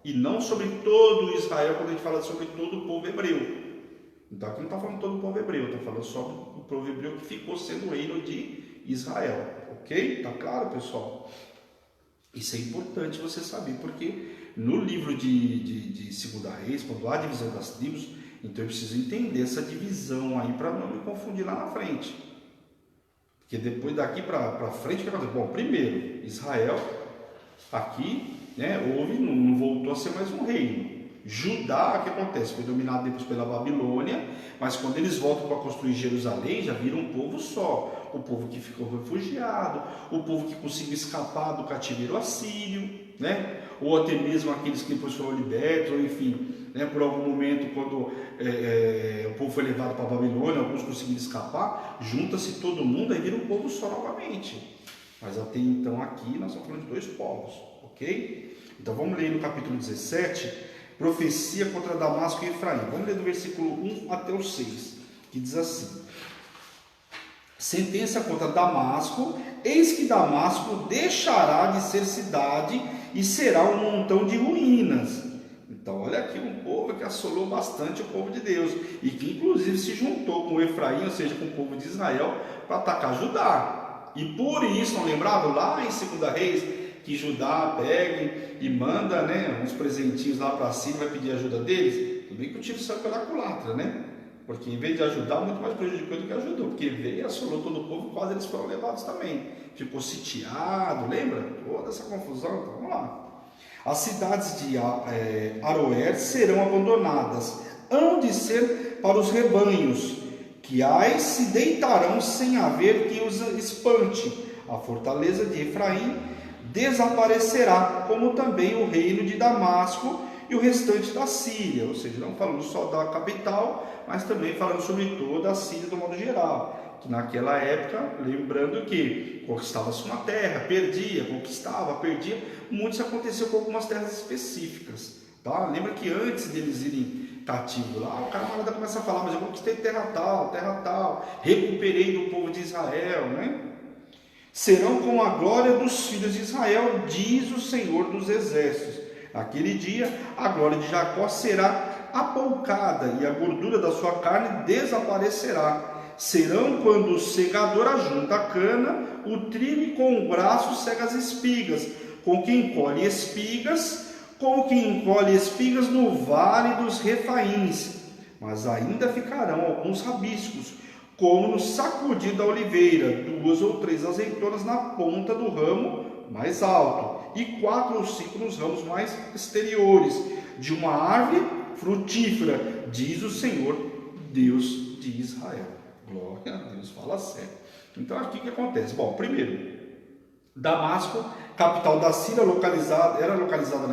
E não sobre todo Israel, quando a gente fala sobre todo o povo hebreu. Então, aqui não está falando todo o povo hebreu, está falando só do povo hebreu que ficou sendo o reino de Israel. Ok? Está claro, pessoal? Isso é importante você saber, porque no livro de 2 Reis, quando há a divisão das tribos, então eu preciso entender essa divisão aí para não me confundir lá na frente. Porque depois daqui para frente, o que acontece? Bom, primeiro, Israel, aqui, né, não voltou a ser mais um reino. Judá, o que acontece? Foi dominado depois pela Babilônia, mas quando eles voltam para construir Jerusalém, já viram um povo só. O povo que ficou refugiado, o povo que conseguiu escapar do cativeiro assírio, né? Ou até mesmo aqueles que depois foram libertos, ou enfim, né, por algum momento, quando o povo foi levado para a Babilônia, alguns conseguiram escapar, junta-se todo mundo, aí vira um povo só novamente. Mas até então aqui nós estamos falando de dois povos, ok? Então vamos ler no capítulo 17, profecia contra Damasco e Efraim. Vamos ler do versículo 1 até o 6, que diz assim: sentença contra Damasco: eis que Damasco deixará de ser cidade e será um montão de ruínas. Então olha aqui um povo que assolou bastante o povo de Deus, e que inclusive se juntou com Efraim, ou seja, com o povo de Israel, para atacar Judá. E por isso, não lembrado lá em 2 Reis, que Judá pega e manda, né, uns presentinhos lá para cima, vai pedir ajuda deles? Tudo bem que o tiro saiu pela culatra, né? Porque em vez de ajudar, muito mais prejudicou do que ajudou, porque veio e assolou todo o povo, quase eles foram levados também. Ficou sitiado, lembra? Toda essa confusão. Então vamos lá. As cidades de Aroer serão abandonadas, hão de ser para os rebanhos, que se deitarão sem haver quem os espante. A fortaleza de Efraim desaparecerá, como também o reino de Damasco e o restante da Síria. Ou seja, não falando só da capital, mas também falando sobre toda a Síria do modo geral. Que naquela época, lembrando que conquistava-se uma terra, perdia, conquistava, perdia, muito isso aconteceu com algumas terras específicas, tá? Lembra que antes deles irem cativo lá, o camarada começa a falar, mas eu conquistei terra tal, recuperei do povo de Israel, né? Serão como a glória dos filhos de Israel, diz o Senhor dos Exércitos. Naquele dia, a glória de Jacó será apoucada e a gordura da sua carne desaparecerá. Serão quando o segador ajunta a cana, o trigo, e com o braço cega as espigas, com quem colhe espigas no vale dos Refaíns. Mas ainda ficarão alguns rabiscos, como no sacudir da oliveira, 2 ou 3 azeitonas na ponta do ramo mais alto, e 4 ou 5 nos ramos mais exteriores, de uma árvore frutífera, diz o Senhor, Deus de Israel. Glória a Deus, fala sério. Então aqui o que acontece? Bom, primeiro, Damasco, capital da Síria, era localizada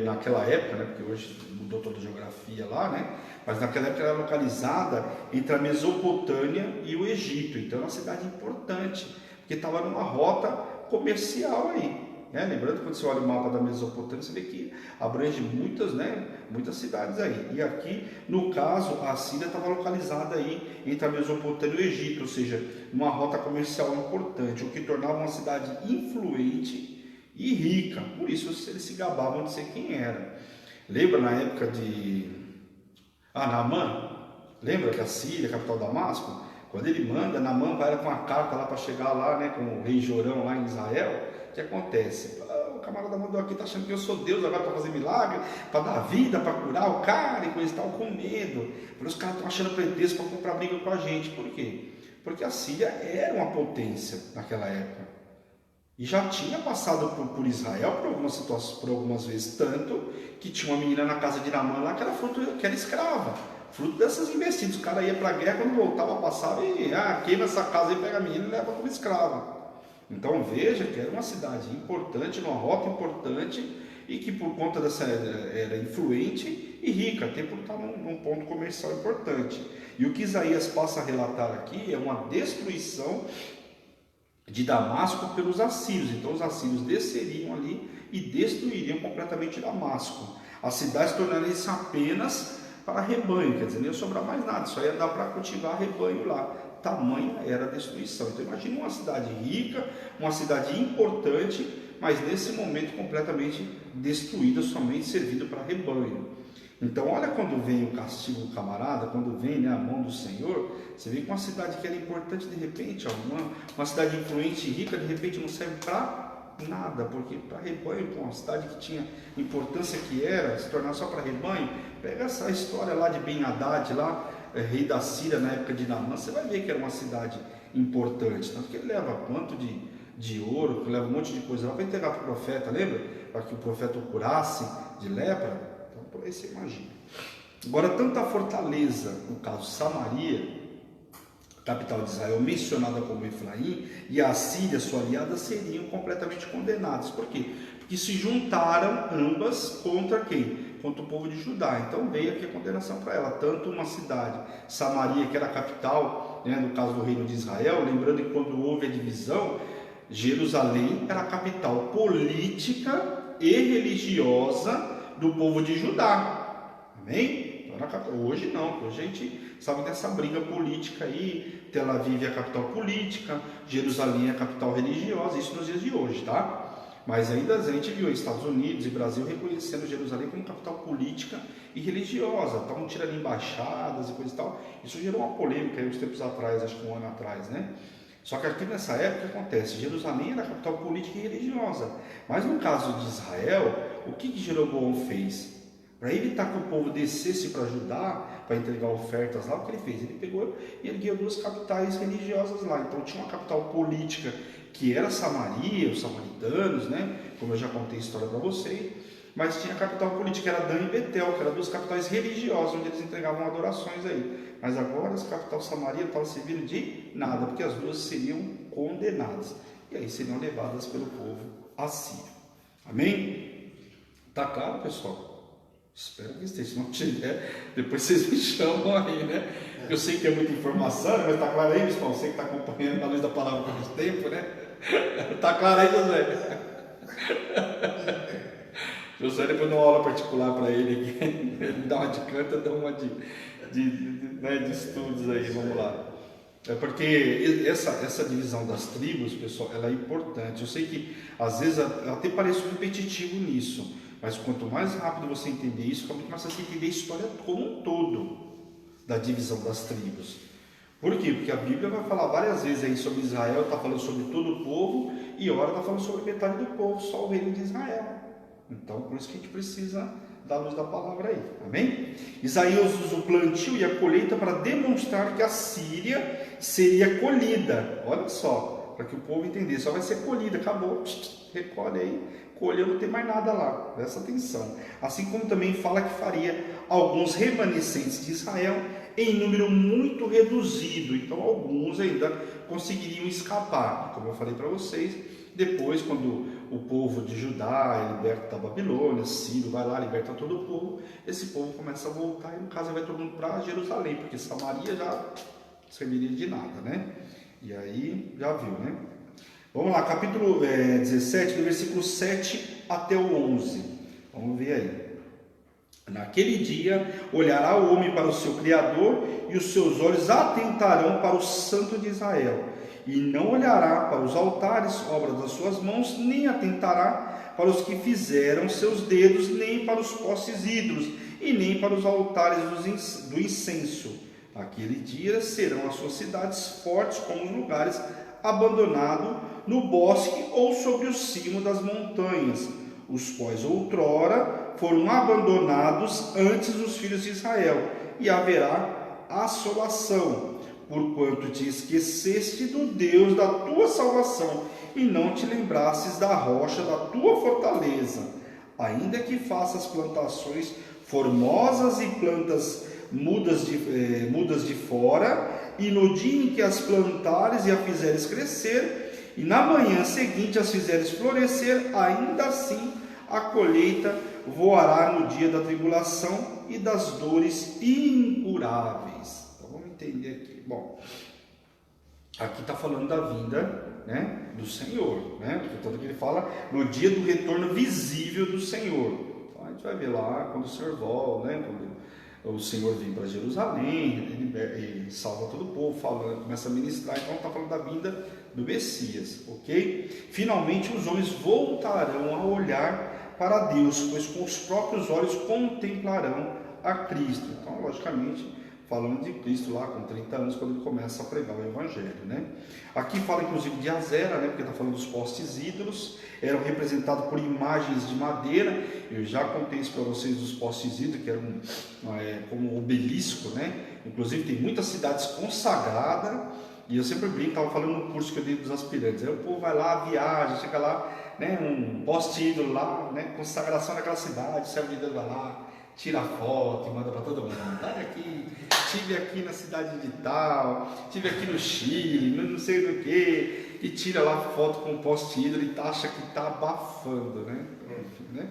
naquela época, né, porque hoje mudou toda a geografia lá, né, mas naquela época era localizada entre a Mesopotâmia e o Egito. Então é uma cidade importante, porque estava numa rota comercial aí. Lembrando que quando você olha o mapa da Mesopotâmia, você vê que abrange muitas, muitas cidades aí. E aqui, no caso, a Síria estava localizada aí entre a Mesopotâmia e o Egito, ou seja, numa rota comercial importante, o que tornava uma cidade influente e rica. Por isso eles se gabavam de ser quem era. Lembra na época de Naamã? Lembra que a Síria, a capital Damasco? Quando ele manda, Naamã vai com a carta lá para chegar lá, com o rei Jorão lá em Israel, o que acontece? O camarada mandou aqui, tá achando que eu sou Deus agora para fazer milagre, para dar vida, para curar o cara e coisa e tal, com medo. Porque os caras estão achando pretexto para comprar briga com a gente. Por quê? Porque a Síria era uma potência naquela época. E já tinha passado por Israel por algumas situações, por algumas vezes, tanto que tinha uma menina na casa de Naamã lá que era escrava. Fruto dessas investidas. O cara ia para a guerra, quando voltava, passava e queima essa casa e pega a menina e leva como escrava. Então veja que era uma cidade importante, uma rota importante e que por conta dessa era influente e rica, até por estar num ponto comercial importante. E o que Isaías passa a relatar aqui é uma destruição de Damasco pelos assírios. Então os assírios desceriam ali e destruiriam completamente Damasco. A cidade tornaria-se apenas para rebanho, quer dizer, não ia sobrar mais nada, só ia dar para cultivar rebanho lá. Tamanha era a destruição. Então imagine uma cidade rica, uma cidade importante, mas nesse momento completamente destruída, somente servida para rebanho. Então olha quando vem o castigo do camarada, quando vem a mão do Senhor, você vê que uma cidade que era importante de repente, uma cidade influente e rica, de repente não serve para nada, porque para rebanho, uma cidade que tinha importância que era, se tornar só para rebanho. Pega essa história lá de Ben Haddad, lá, rei da Síria na época de Naamã, você vai ver que era uma cidade importante, tanto que ele leva quanto de ouro, que leva um monte de coisa lá para entregar para o profeta, lembra? Para que o profeta o curasse de lepra. Então por aí você imagina. Agora, tanto a fortaleza, no caso Samaria, capital de Israel, mencionada como Efraim, e a Síria, sua aliada, seriam completamente condenadas. Por quê? Porque se juntaram ambas contra quem? Contra o povo de Judá. Então veio aqui a condenação para ela. Tanto uma cidade, Samaria, que era a capital, no caso do reino de Israel, lembrando que quando houve a divisão, Jerusalém era a capital política e religiosa do povo de Judá. Amém? Hoje não, hoje a gente sabe dessa briga política aí. Tel Aviv é a capital política, Jerusalém é a capital religiosa, isso nos dias de hoje, tá? Mas ainda a gente viu Estados Unidos e Brasil reconhecendo Jerusalém como capital política e religiosa, estavam tirando embaixadas e coisa e tal. Isso gerou uma polêmica aí uns tempos atrás, acho que um ano atrás, né? Só que aqui nessa época acontece, Jerusalém era a capital política e religiosa, mas no caso de Israel, o que Jeroboão fez? Para evitar que o povo descesse para Judá, para entregar ofertas lá, o que ele fez? Ele pegou e ergueu duas capitais religiosas lá. Então tinha uma capital política que era Samaria, os samaritanos, como eu já contei a história para vocês, mas tinha a capital política, que era Dan e Betel, que eram duas capitais religiosas, onde eles entregavam adorações aí. Mas agora a capital Samaria estava servindo de nada, porque as duas seriam condenadas, e aí seriam levadas pelo povo assírio. Amém? Tá claro, pessoal? Espero que esteja, se não tiver, depois vocês me chamam aí, Eu sei que é muita informação, mas tá claro aí, pessoal? Você que está acompanhando a luz da palavra por muito tempo, Tá claro aí, José? José, depois dá uma aula particular para ele aqui, ele dá uma de canto, eu dou uma de estudos aí, vamos lá. É porque essa divisão das tribos, pessoal, ela é importante. Eu sei que às vezes eu até pareço repetitivo nisso, mas quanto mais rápido você entender isso, fica muito mais fácil entender a história como um todo da divisão das tribos. Por quê? Porque a Bíblia vai falar várias vezes aí sobre Israel, está falando sobre todo o povo, e ora está falando sobre metade do povo, só o reino de Israel. Então, por isso que a gente precisa da luz da palavra aí, amém? Isaías usa o plantio e a colheita para demonstrar que a Síria seria colhida. Olha só, para que o povo entendesse, só vai ser colhida, acabou, recolhe aí, colheu, não tem mais nada lá, presta atenção. Assim como também fala que faria alguns remanescentes de Israel em número muito reduzido, então alguns ainda conseguiriam escapar, como eu falei para vocês. Depois, quando o povo de Judá é liberto da Babilônia, Ciro vai lá, liberta todo o povo, esse povo começa a voltar e no caso vai todo mundo para Jerusalém, porque Samaria já serviria de nada, E aí, já viu, Vamos lá, capítulo 17, do versículo 7 até o 11. Vamos ver aí. Naquele dia olhará o homem para o seu Criador, e os seus olhos atentarão para o Santo de Israel, e não olhará para os altares, obra das suas mãos, nem atentará para os que fizeram seus dedos, nem para os postes ídolos, e nem para os altares do incenso. Aquele dia serão as suas cidades fortes como os lugares abandonados no bosque ou sobre o cimo das montanhas, os quais outrora foram abandonados antes dos filhos de Israel, e haverá assolação, porquanto te esqueceste do Deus da tua salvação, e não te lembrastes da rocha da tua fortaleza. Ainda que faças plantações formosas e plantas mudas de fora, e no dia em que as plantares e a fizeres crescer, e na manhã seguinte as fizeres florescer, ainda assim a colheita voará no dia da tribulação e das dores incuráveis. Então vamos entender aqui. Bom, aqui está falando da vinda, né, do Senhor, né? Portanto, que ele fala no dia do retorno visível do Senhor. Então a gente vai ver lá quando o Senhor volta, né? Quando o Senhor vem para Jerusalém, ele salva todo o povo, começa a ministrar. Então está falando da vinda do Messias, ok? Finalmente os homens voltarão a olhar para Deus, pois com os próprios olhos contemplarão a Cristo. Então, logicamente, falando de Cristo lá com 30 anos, quando ele começa a pregar o Evangelho, né? Aqui fala inclusive de Azera, né? Porque está falando dos postes ídolos, eram representados por imagens de madeira. Eu já contei isso para vocês dos postes ídolos, que eram como um obelisco, né? Inclusive tem muitas cidades consagradas, e eu sempre brinco, estava falando no curso que eu dei dos aspirantes, aí o povo vai lá, viaja, chega lá, né, um poste ídolo lá, né, consagração daquela cidade, o servo de Deus vai lá, tira foto e manda para todo mundo. Olha aqui, estive aqui na cidade de tal, estive aqui no Chile, não sei do que, e tira lá foto com o poste ídolo e acha que está abafando, né?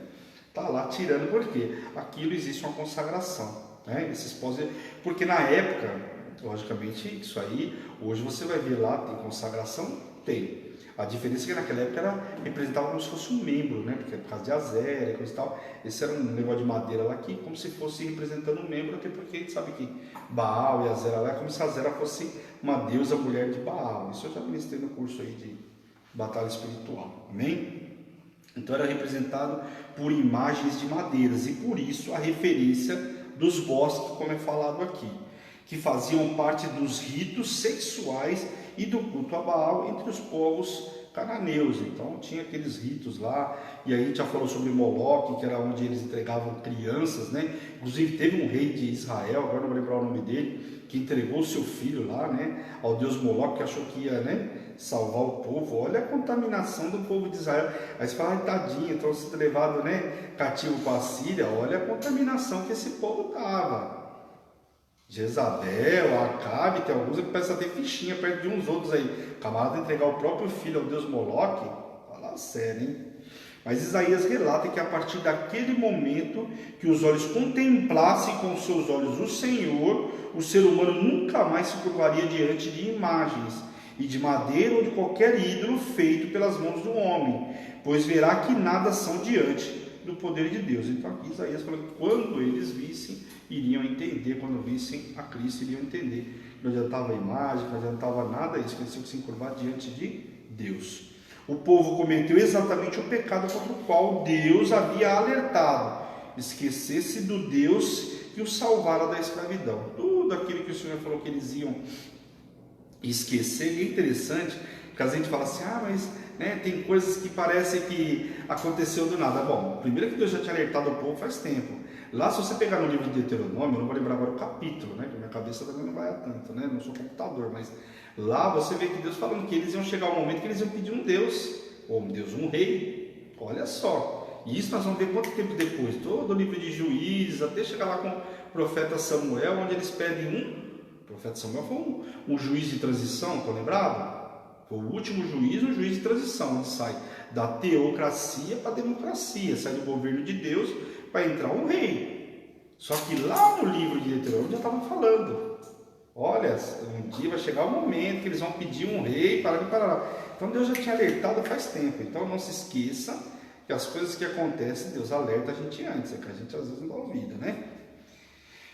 Tá lá tirando, por quê? Aquilo existe uma consagração, né? Esses postes, porque na época, logicamente, isso aí, hoje você vai ver lá, tem consagração? Tem. A diferença é que naquela época representava como se fosse um membro, né? Porque é por causa de Azera e coisa e tal. Esse era um negócio de madeira lá aqui, como se fosse representando um membro, até porque a gente sabe que Baal e Azera lá é como se Azera fosse uma deusa mulher de Baal. Isso eu já ministrei no curso aí de batalha espiritual. Amém? Então era representado por imagens de madeiras, e por isso a referência dos bosques, como é falado aqui, que faziam parte dos ritos sexuais e do culto a Baal entre os povos cananeus. Então tinha aqueles ritos lá, e aí a gente já falou sobre Moloque, que era onde eles entregavam crianças, né? Inclusive teve um rei de Israel, agora não vou lembrar o nome dele, que entregou seu filho lá, né, ao deus Moloque, que achou que ia, né, salvar o povo. Olha a contaminação do povo de Israel. Aí você fala, ai, tadinho, estão sendo levados, né, cativo para a Síria. Olha a contaminação que esse povo estava. Jezabel, Acabe, tem alguns que começam a ter fichinha perto de uns outros aí. O camarada entregar o próprio filho ao deus Moloque, fala sério, hein? Mas Isaías relata que a partir daquele momento que os olhos contemplassem com seus olhos o Senhor, o ser humano nunca mais se curvaria diante de imagens e de madeira ou de qualquer ídolo feito pelas mãos do homem, pois verá que nada são diante do poder de Deus. Então aqui Isaías fala que quando eles vissem, iriam entender, quando vissem a Cristo, iriam entender que não adiantava a imagem, que não adiantava nada isso, que eles tinham que se encurvar diante de Deus. O povo cometeu exatamente o pecado contra o qual Deus havia alertado, esquecesse do Deus que os salvara da escravidão. Tudo aquilo que o Senhor falou que eles iam esquecer. E é interessante, porque a gente fala assim, mas né, tem coisas que parecem que aconteceu do nada. Bom, primeiro que Deus já tinha alertado o povo faz tempo. Lá, se você pegar no livro de Deuteronômio, eu não vou lembrar agora o capítulo, né, que minha cabeça também não vai a tanto, né, não sou computador, mas lá você vê que Deus falando que eles iam chegar um momento que eles iam pedir um Deus, ou um Deus, um rei. Olha só, e isso nós vamos ver quanto tempo depois, todo o livro de Juízes, até chegar lá com o profeta Samuel, onde eles pedem o profeta Samuel foi um juiz de transição, estão lembrados? Foi o último juiz, um juiz de transição, onde sai da teocracia para a democracia, sai do governo de Deus para entrar um rei. Só que lá no livro de Deuteronômio já estava falando, Olha, um dia vai chegar o momento que eles vão pedir um rei para lá. Então Deus já tinha alertado faz tempo. Então não se esqueça que as coisas que acontecem, Deus alerta a gente antes, é que a gente às vezes não dá ouvida, né?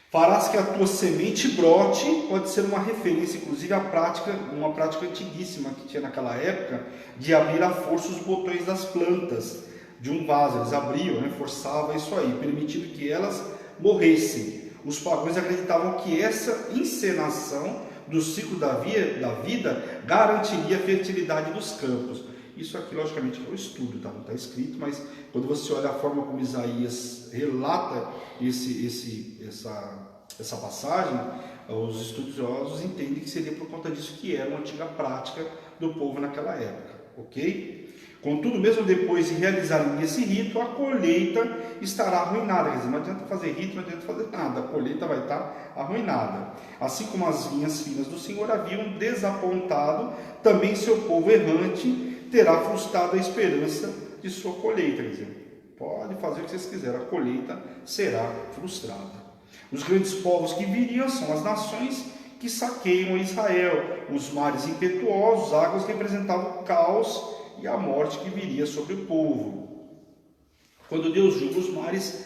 Farás que a tua semente brote, pode ser uma referência, inclusive, à prática, uma prática antiguíssima que tinha naquela época, de abrir à força os botões das plantas de um vaso. Eles abriam, né, forçavam isso aí, permitindo que elas morressem. Os pagãos acreditavam que essa encenação do ciclo da vida garantiria a fertilidade dos campos. Isso aqui, logicamente, é um estudo, tá? Não está escrito, mas quando você olha a forma como Isaías relata essa passagem, os estudiosos entendem que seria por conta disso que era uma antiga prática do povo naquela época, ok? Contudo, mesmo depois de realizarem esse rito, a colheita estará arruinada. Quer dizer, não adianta fazer rito, não adianta fazer nada, a colheita vai estar arruinada. Assim como as vinhas finas do Senhor haviam desapontado, também seu povo errante terá frustrado a esperança de sua colheita. Quer dizer, pode fazer o que vocês quiserem, a colheita será frustrada. Os grandes povos que viriam são as nações que saqueiam Israel. Os mares impetuosos, águas representavam o caos e a morte que viria sobre o povo. Quando Deus julga os mares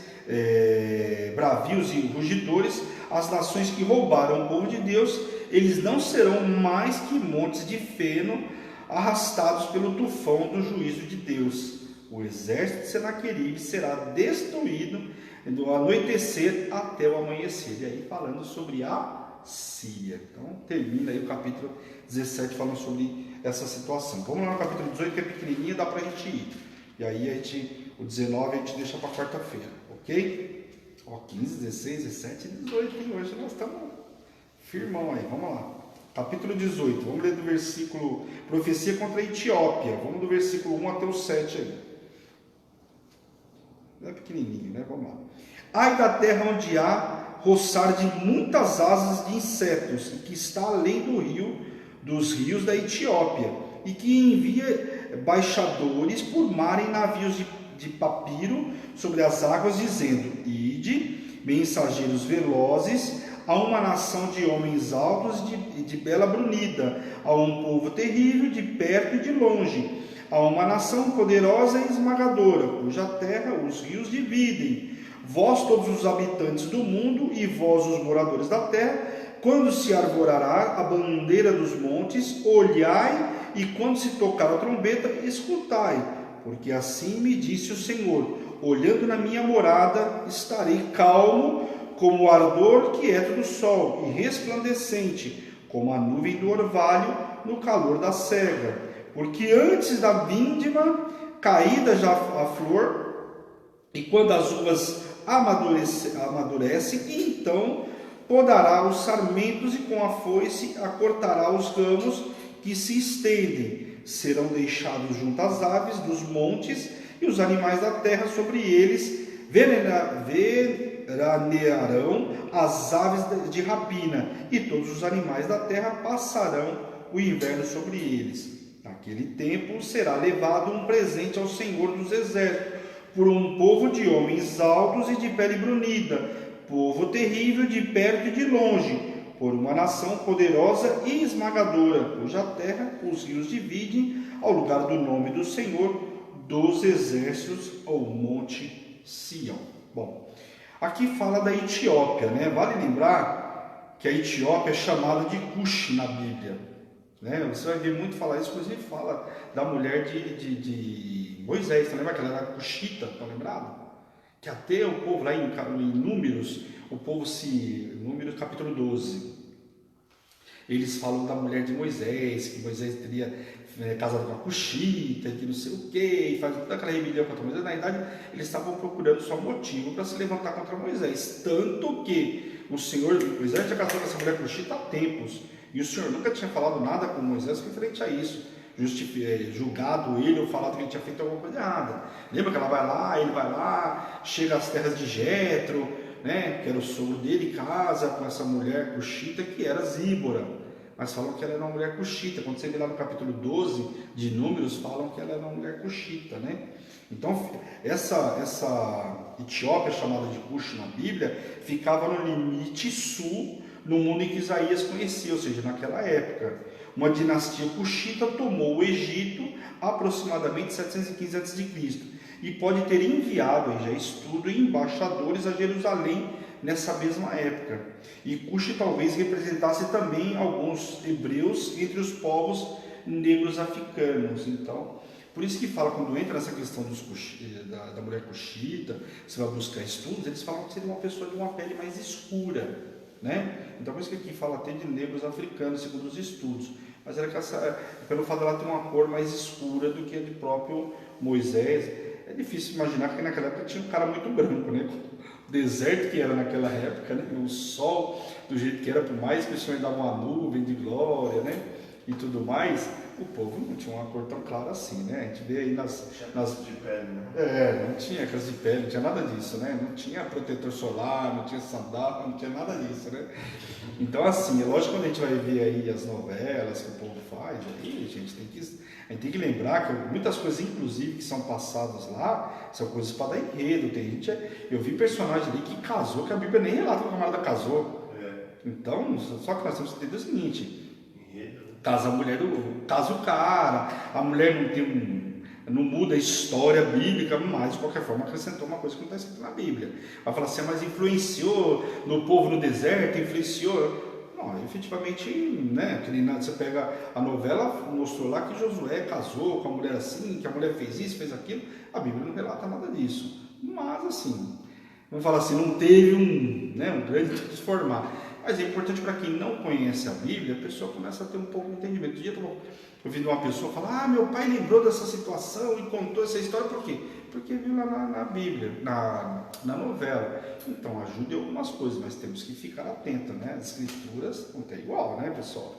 bravios e rugidores, as nações que roubaram o povo de Deus, eles não serão mais que montes de feno arrastados pelo tufão do juízo de Deus. O exército de Senaqueribe será destruído do anoitecer até o amanhecer. E aí falando sobre a Síria. Então termina aí o capítulo 17 falando sobre essa situação. Vamos lá no capítulo 18, que é pequenininho, dá pra gente ir. E aí o 19 a gente deixa para quarta-feira, ok? Ó, 15, 16, 17 e 18, hein? Hoje nós estamos firmão aí, vamos lá. Capítulo 18, vamos ler do versículo, profecia contra a Etiópia, vamos do versículo 1 até o 7 aí. Não é pequenininho, né? Vamos lá. Ai da terra onde há roçar de muitas asas de insetos, e que está além dos rios da Etiópia, e que envia baixadores por mar em navios de papiro sobre as águas, dizendo: Ide, mensageiros velozes, a uma nação de homens altos e de bela brunida, a um povo terrível de perto e de longe, a uma nação poderosa e esmagadora, cuja terra os rios dividem. Vós todos os habitantes do mundo e vós os moradores da terra, quando se arvorará a bandeira dos montes, olhai, e quando se tocar a trombeta, escutai, porque assim me disse o Senhor: olhando na minha morada, estarei calmo, como o ardor quieto do sol, e resplandecente, como a nuvem do orvalho no calor da cega. Porque antes da vindima, caída já a flor, e quando as uvas amadurecem, então podará os sarmentos, e com a foice acortará os ramos que se estendem. Serão deixados junto às aves dos montes, e os animais da terra sobre eles veranearão as aves de rapina, e todos os animais da terra passarão o inverno sobre eles. Naquele tempo será levado um presente ao Senhor dos exércitos, por um povo de homens altos e de pele brunida, povo terrível de perto e de longe, por uma nação poderosa e esmagadora, cuja terra os rios dividem, ao lugar do nome do Senhor dos exércitos, ao monte Sião. Bom, aqui fala da Etiópia, né? Vale lembrar que a Etiópia é chamada de Cush na Bíblia, né? Você vai ver muito falar isso, inclusive fala da mulher de Moisés, você lembra que ela era cuxita, tá lembrado? Que até o povo lá em Números, Números capítulo 12, eles falam da mulher de Moisés, que Moisés teria casado com uma cuxita, que não sei o que, e faz toda aquela rebelião contra Moisés. Na verdade, eles estavam procurando só motivo para se levantar contra Moisés, tanto que Moisés tinha casado com essa mulher cuxita há tempos, e o Senhor nunca tinha falado nada com Moisés referente a isso, julgado ele ou falado que ele tinha feito alguma coisa errada. Lembra que ele vai lá, chega às terras de Jetro, né, que era o sogro dele, casa com essa mulher cuxita que era Zíbora, mas falam que ela era uma mulher cuxita. Quando você vê lá no capítulo 12 de Números, falam que ela era uma mulher cuxita, né? Então essa Etiópia, chamada de Cush na Bíblia, ficava no limite sul no mundo em que Isaías conhecia, ou seja, naquela época. Uma dinastia cuxita tomou o Egito aproximadamente 715 a.C. e pode ter enviado, aí já estudo, embaixadores a Jerusalém nessa mesma época. E Cuxi talvez representasse também alguns hebreus entre os povos negros africanos. Então, por isso que fala, quando entra nessa questão da mulher cuxita, você vai buscar estudos, eles falam que seria uma pessoa de uma pele mais escura, né? Então, por isso que aqui fala até de negros africanos, segundo os estudos. Mas era que pelo fato dela ter uma cor mais escura do que a de próprio Moisés. É difícil imaginar que naquela época tinha um cara muito branco, né? O deserto que era naquela época, né? O sol do jeito que era, por mais que o Senhor dava uma nuvem de glória, né? E tudo mais, o povo não tinha uma cor tão clara assim, né? A gente vê aí nas de pele, né? não tinha casa de pele, não tinha nada disso, né? Não tinha protetor solar, não tinha sandália, não tinha nada disso, né? Então, assim, é lógico que quando a gente vai ver aí as novelas que o povo faz, aí, a gente tem que lembrar que muitas coisas, inclusive, que são passadas lá, são coisas para dar enredo. Tem gente, eu vi personagem ali que casou, que a Bíblia nem relata que o camarada casou. Então, só que nós temos que entender o seguinte: casa a mulher, casa o cara, a mulher não muda a história bíblica, mas de qualquer forma acrescentou uma coisa que não está escrita na Bíblia. Vai falar assim, mas influenciou no povo no deserto, influenciou. Não, efetivamente, né? Você pega a novela, mostrou lá que Josué casou com a mulher assim, que a mulher fez isso, fez aquilo. A Bíblia não relata nada disso. Mas assim, vamos falar assim, não teve um grande transformar. Mas é importante para quem não conhece a Bíblia, a pessoa começa a ter um pouco de entendimento. Um dia eu estava ouvindo uma pessoa falar, meu pai lembrou dessa situação e contou essa história, por quê? Porque viu lá na Bíblia, na novela. Então ajuda em algumas coisas, mas temos que ficar atento, né? As escrituras não tem igual, né, pessoal?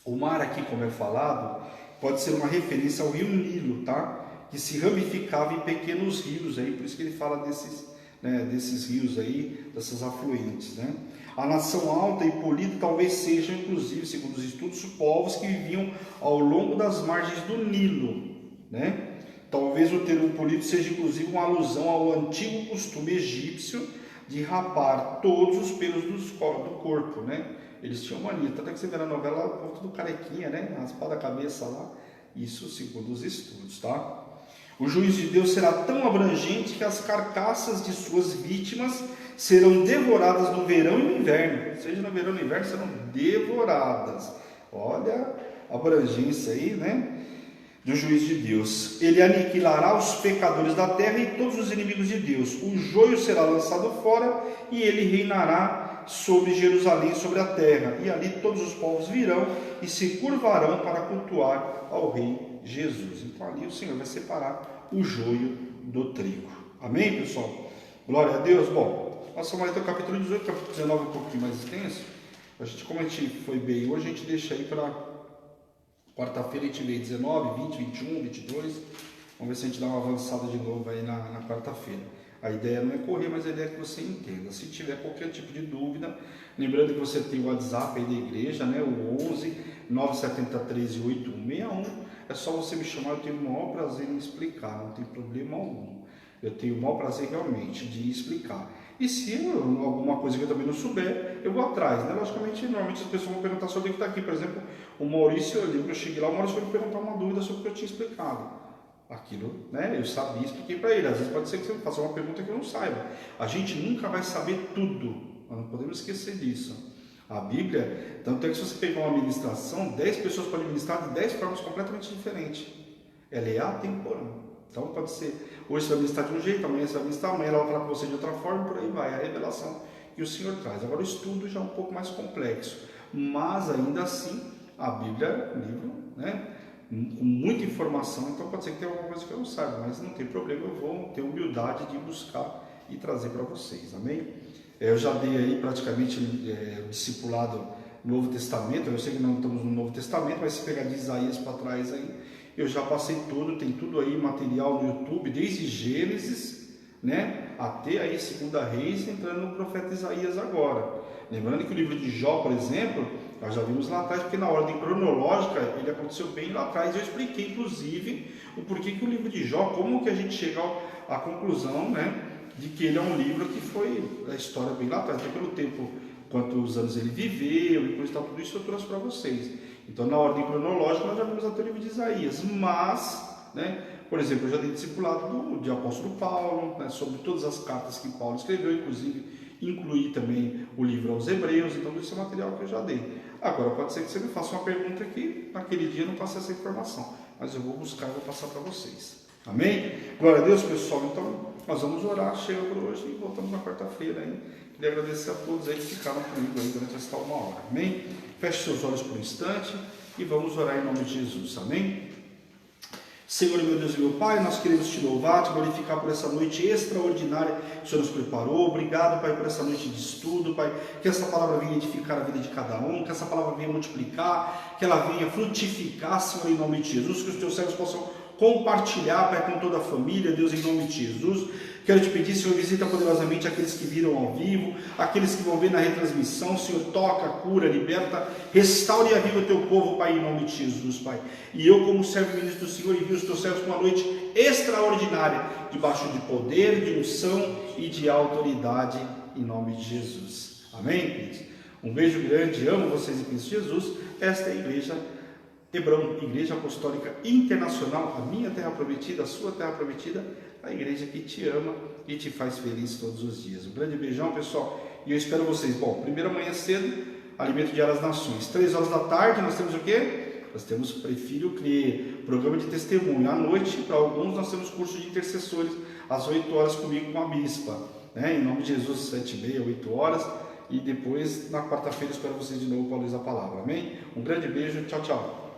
O mar aqui, como é falado, pode ser uma referência ao rio Nilo, tá? Que se ramificava em pequenos rios aí, por isso que ele fala desses rios aí, dessas afluentes, né? A nação alta e polida talvez sejam, inclusive, segundo os estudos, povos que viviam ao longo das margens do Nilo, né? Talvez o termo polido seja, inclusive, uma alusão ao antigo costume egípcio de rapar todos os pelos do corpo, né? Eles tinham mania, tanto é que você vê na novela a volta do carequinha, né? Raspar a cabeça lá, isso segundo os estudos, tá? O juízo de Deus será tão abrangente que as carcaças de suas vítimas serão devoradas no verão e no inverno. Seja no verão e no inverno, serão devoradas. Olha a abrangência aí, né? Do juízo de Deus. Ele aniquilará os pecadores da terra e todos os inimigos de Deus. O joio será lançado fora e ele reinará sobre Jerusalém, sobre a terra. E ali todos os povos virão e se curvarão para cultuar ao rei Jesus. Então ali o Senhor vai separar o joio do trigo. Amém, pessoal? Glória a Deus. Bom, nós estamos aí no capítulo 18, capítulo 19 um pouquinho mais extenso. Como a gente foi bem hoje, a gente deixa aí para quarta-feira, a gente lê 19, 20, 21, 22. Vamos ver se a gente dá uma avançada de novo aí na quarta-feira. A ideia não é correr, mas a ideia é que você entenda. Se tiver qualquer tipo de dúvida, lembrando que você tem o WhatsApp aí da igreja, né? O 11 973 8161. É só você me chamar, eu tenho o maior prazer em explicar, não tem problema algum. Eu tenho o maior prazer realmente de explicar. E se alguma coisa que eu também não souber, eu vou atrás, né? Logicamente, normalmente as pessoas vão perguntar sobre o que está aqui. Por exemplo, o Maurício, eu lembro que eu cheguei lá, o Maurício foi me perguntar uma dúvida sobre o que eu tinha explicado. Aquilo, né? Eu sabia e expliquei para ele. Às vezes pode ser que você faça uma pergunta que eu não saiba. A gente nunca vai saber tudo, nós não podemos esquecer disso. A Bíblia, tanto é que se você pegar uma ministração, 10 pessoas podem ministrar de 10 formas completamente diferentes. Ela é atemporal. Então pode ser, hoje você vai ministrar de um jeito, amanhã você vai ministrar, amanhã ela vai falar com você de outra forma, por aí vai, a revelação que o Senhor traz. Agora o estudo já é um pouco mais complexo, mas ainda assim, a Bíblia é um livro, né, com muita informação, então pode ser que tenha alguma coisa que eu não saiba, mas não tem problema, eu vou ter humildade de buscar e trazer para vocês, amém? Eu já dei aí praticamente o discipulado no Novo Testamento, eu sei que não estamos no Novo Testamento, mas se pegar de Isaías para trás aí, eu já passei tudo, tem tudo aí, material no YouTube, desde Gênesis, né, até aí 2 Reis, entrando no profeta Isaías agora. Lembrando que o livro de Jó, por exemplo, nós já vimos lá atrás, porque na ordem cronológica ele aconteceu bem lá atrás. Eu expliquei, inclusive, o porquê que o livro de Jó, como que a gente chega à conclusão, né, de que ele é um livro que foi a história bem lá atrás, até pelo tempo quantos anos ele viveu e coisa e tal, tudo isso eu trouxe para vocês. Então, na ordem cronológica, nós já vimos até o livro de Isaías, mas, né, por exemplo, eu já dei discipulado de apóstolo Paulo, né, sobre todas as cartas que Paulo escreveu, inclusive incluí também o livro aos Hebreus, então esse é o material que eu já dei. Agora, pode ser que você me faça uma pergunta que naquele dia eu não passe essa informação, mas eu vou buscar e vou passar para vocês. Amém? Glória a Deus, pessoal. Então, nós vamos orar, chega por hoje e voltamos na quarta-feira aí. Queria agradecer a todos aí que ficaram comigo aí durante esta 1 hora. Amém? Feche seus olhos por um instante e vamos orar em nome de Jesus. Amém? Senhor, meu Deus e meu Pai, nós queremos te louvar, te glorificar por essa noite extraordinária que o Senhor nos preparou. Obrigado, Pai, por essa noite de estudo, Pai, que essa palavra venha edificar a vida de cada um, que essa palavra venha multiplicar, que ela venha frutificar, Senhor, em nome de Jesus, que os teus servos possam compartilhar, Pai, com toda a família, Deus, em nome de Jesus. Quero te pedir, Senhor, visita poderosamente aqueles que viram ao vivo, aqueles que vão ver na retransmissão, Senhor, toca, cura, liberta, restaure e aviva o teu povo, Pai, em nome de Jesus, Pai. E eu, como servo e ministro do Senhor, envio os teus servos com uma noite extraordinária, debaixo de poder, de unção e de autoridade, em nome de Jesus. Amém, queridos? Um beijo grande, amo vocês em Cristo Jesus. Esta é a igreja Hebrão, Igreja Apostólica Internacional, a minha terra prometida, a sua terra prometida, a igreja que te ama e te faz feliz todos os dias. Um grande beijão, pessoal, e eu espero vocês. Bom, primeiro amanhã cedo, Alimento Diário das Nações. 3 horas da tarde, nós temos o quê? Nós temos Prefiro Crer, programa de testemunho. À noite, para alguns, nós temos curso de intercessores, às 8 horas comigo com a bispa, né? Em nome de Jesus, 7h30, 8 horas. E depois, na quarta-feira, espero vocês de novo para a luz da palavra. Amém? Um grande beijo, tchau, tchau.